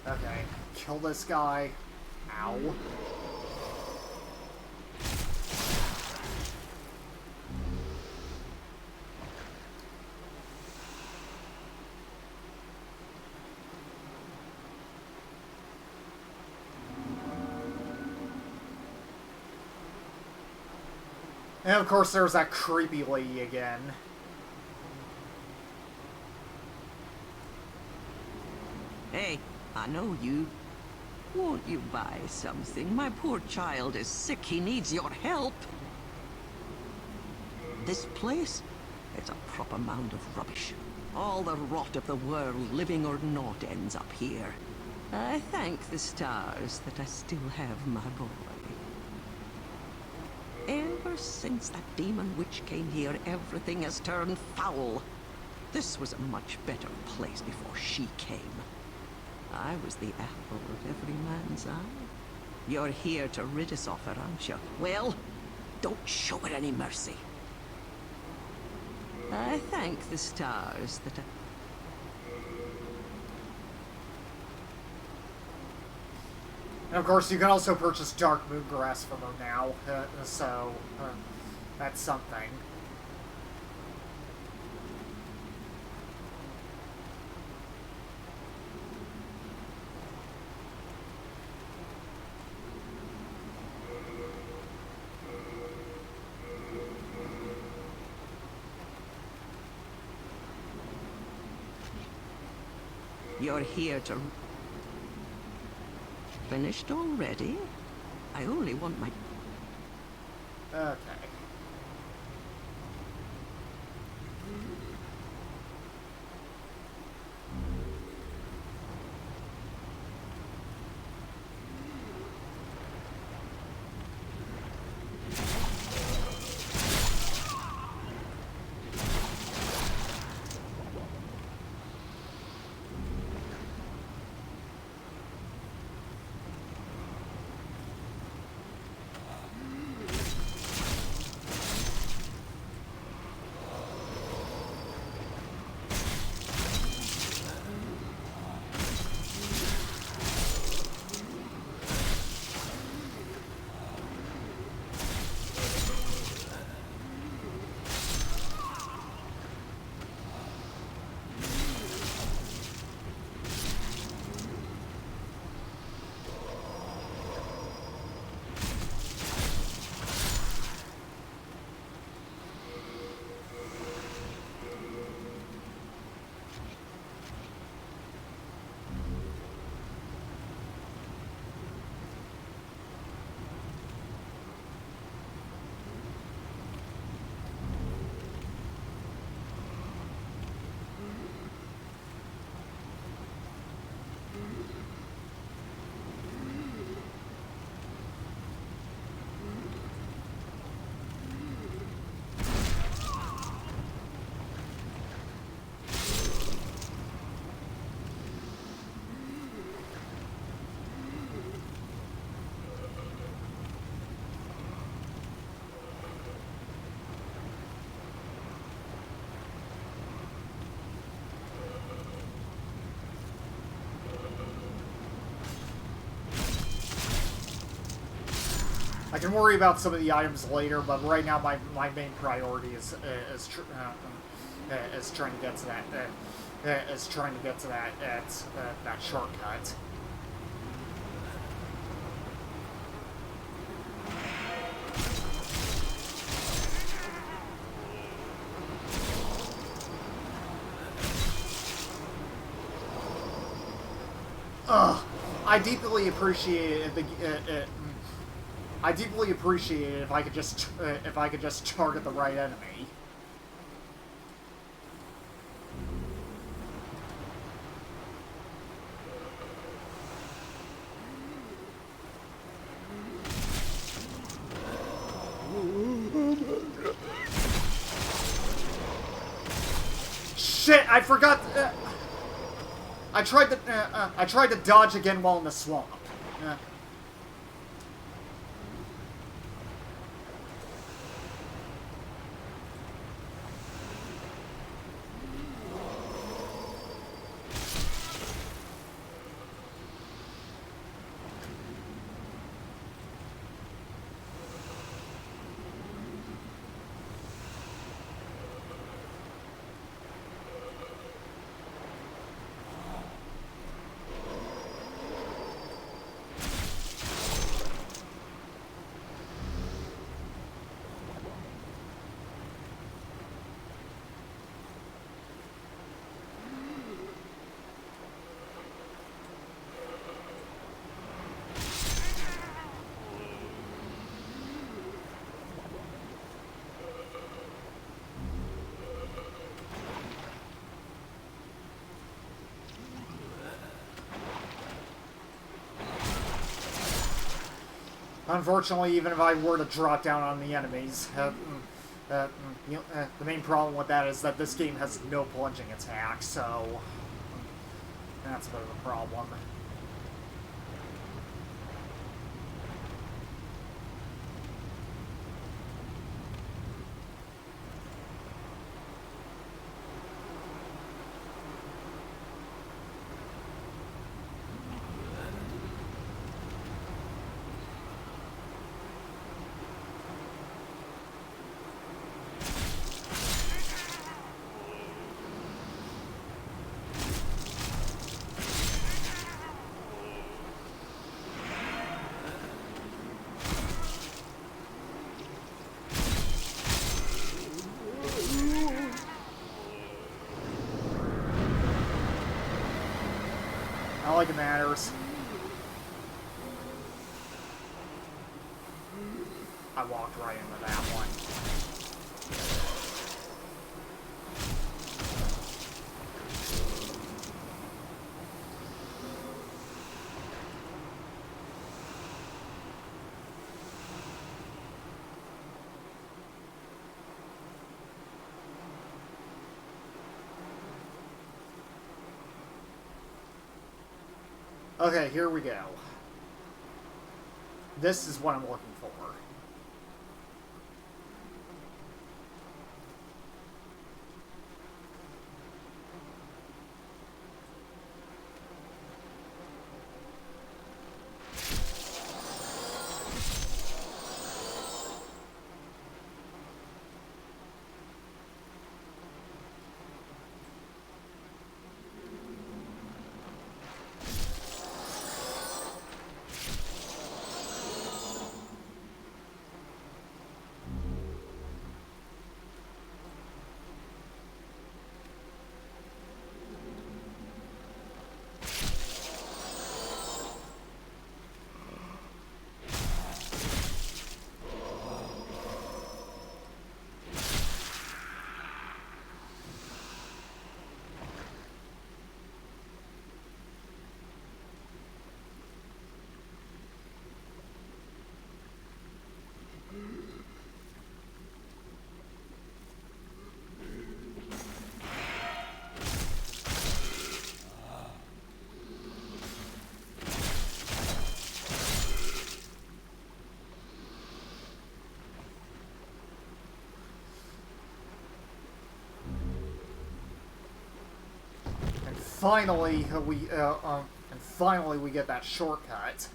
Okay, kill this guy. Ow. And of course there's that creepy lady again. Hey, I know you. Won't you buy something? My poor child is sick. He needs your help. This place? It's a proper mound of rubbish. All the rot of the world, living or not, ends up here. I thank the stars that I still have my boy. Ever since that demon witch came here, everything has turned foul. This was a much better place before she came. I was the apple of every man's eye. You're here to rid us of her, aren't you? Well, don't show her any mercy. I thank the stars that I... And of course, you can also purchase Dark Moongrass from her now, that's something. You're here to... Finished already? I only want my... Okay. I can worry about some of the items later, but right now my main priority is trying to get to that shortcut. Ugh, I deeply appreciate I deeply appreciate it if I could just target the right enemy. Shit! I forgot. I tried to dodge again while in the swamp. Unfortunately, even if I were to drop down on the enemies, the main problem with that is that this game has no plunging attack, so that's a bit of a problem. Not like it matters. I walked right into that one. Okay, here we go. This is what I'm looking for. Finally, we get that shortcut.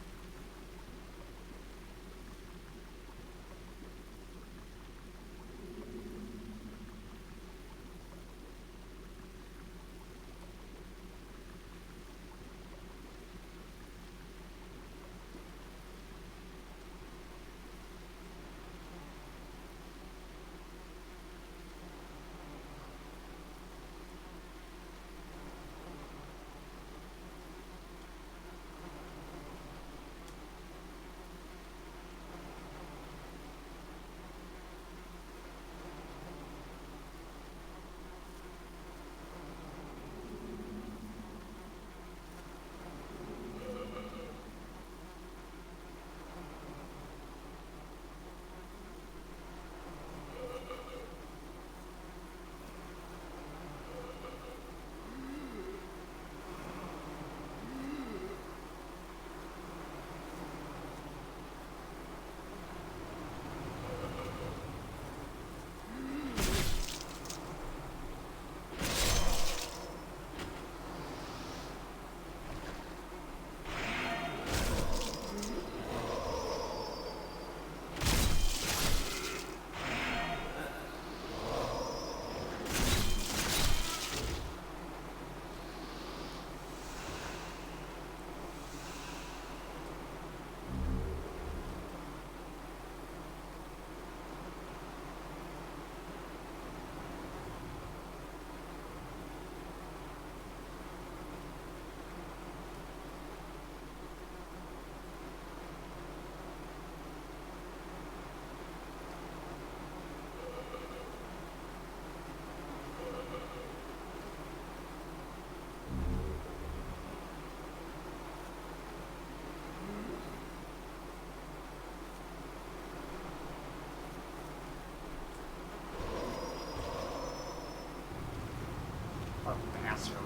wizard.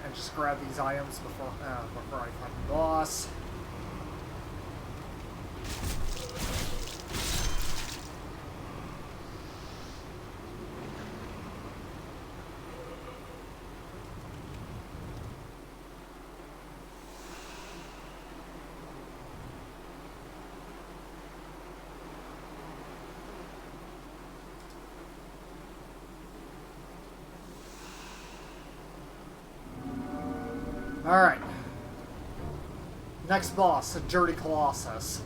And just grab these items before I find the boss. Alright. Next boss, a Dirty Colossus.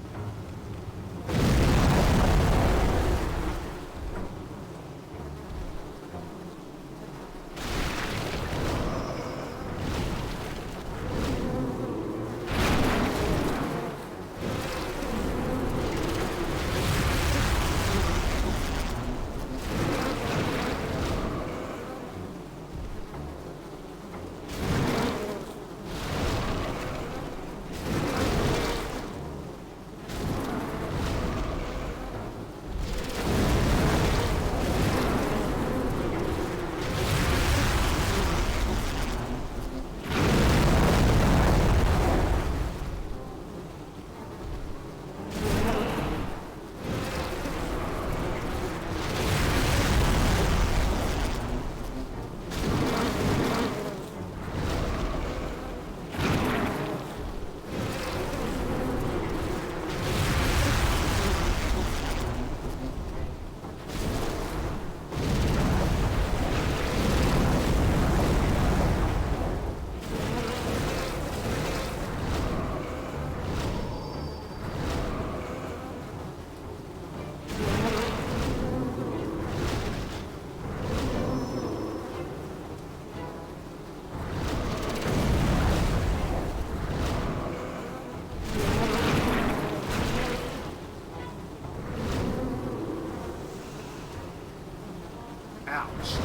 Ouch.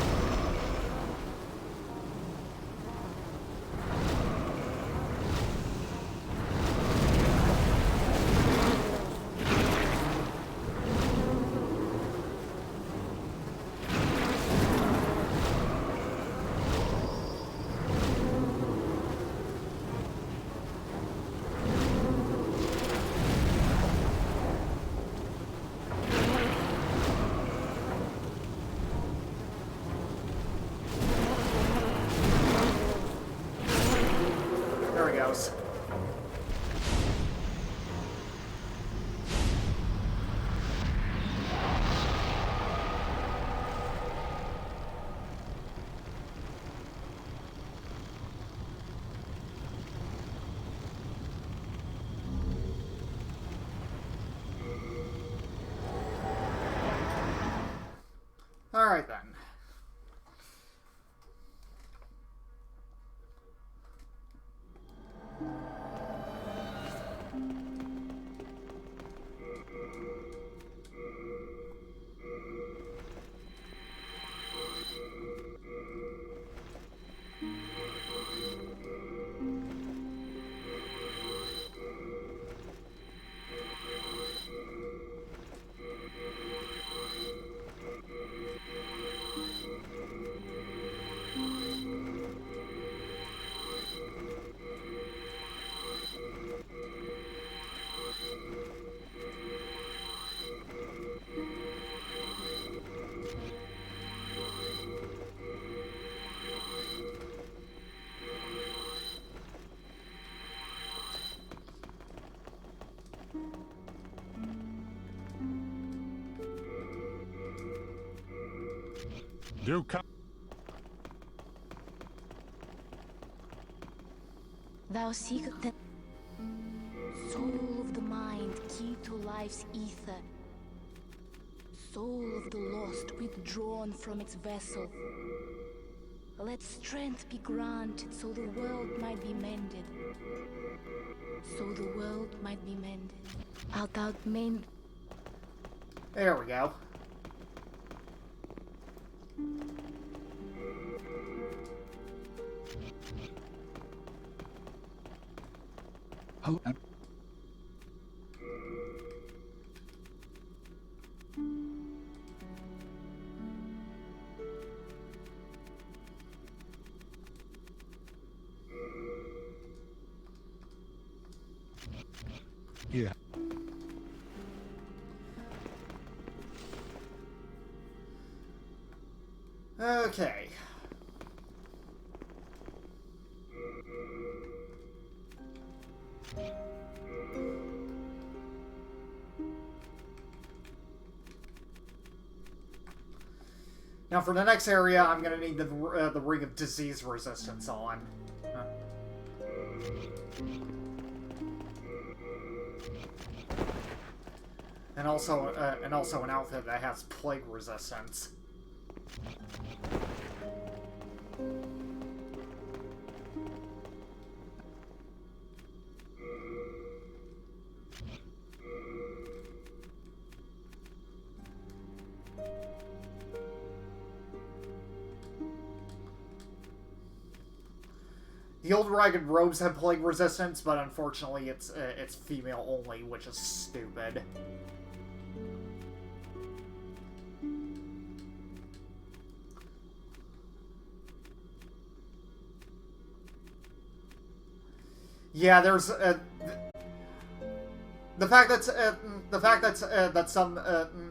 There he goes. All right then. Do come. thou seek the soul of the mind, key to life's ether. Soul of the lost withdrawn from its vessel. Let strength be granted so the world might be mended. So the world might be mended. Art thou mend? There we go. Hello. Yeah. Okay. Now for the next area, I'm gonna need the Ring of Disease Resistance on. And also an outfit that has plague resistance. The old ragged robes have plague resistance, but unfortunately it's female only, which is stupid. Yeah, there's the fact that some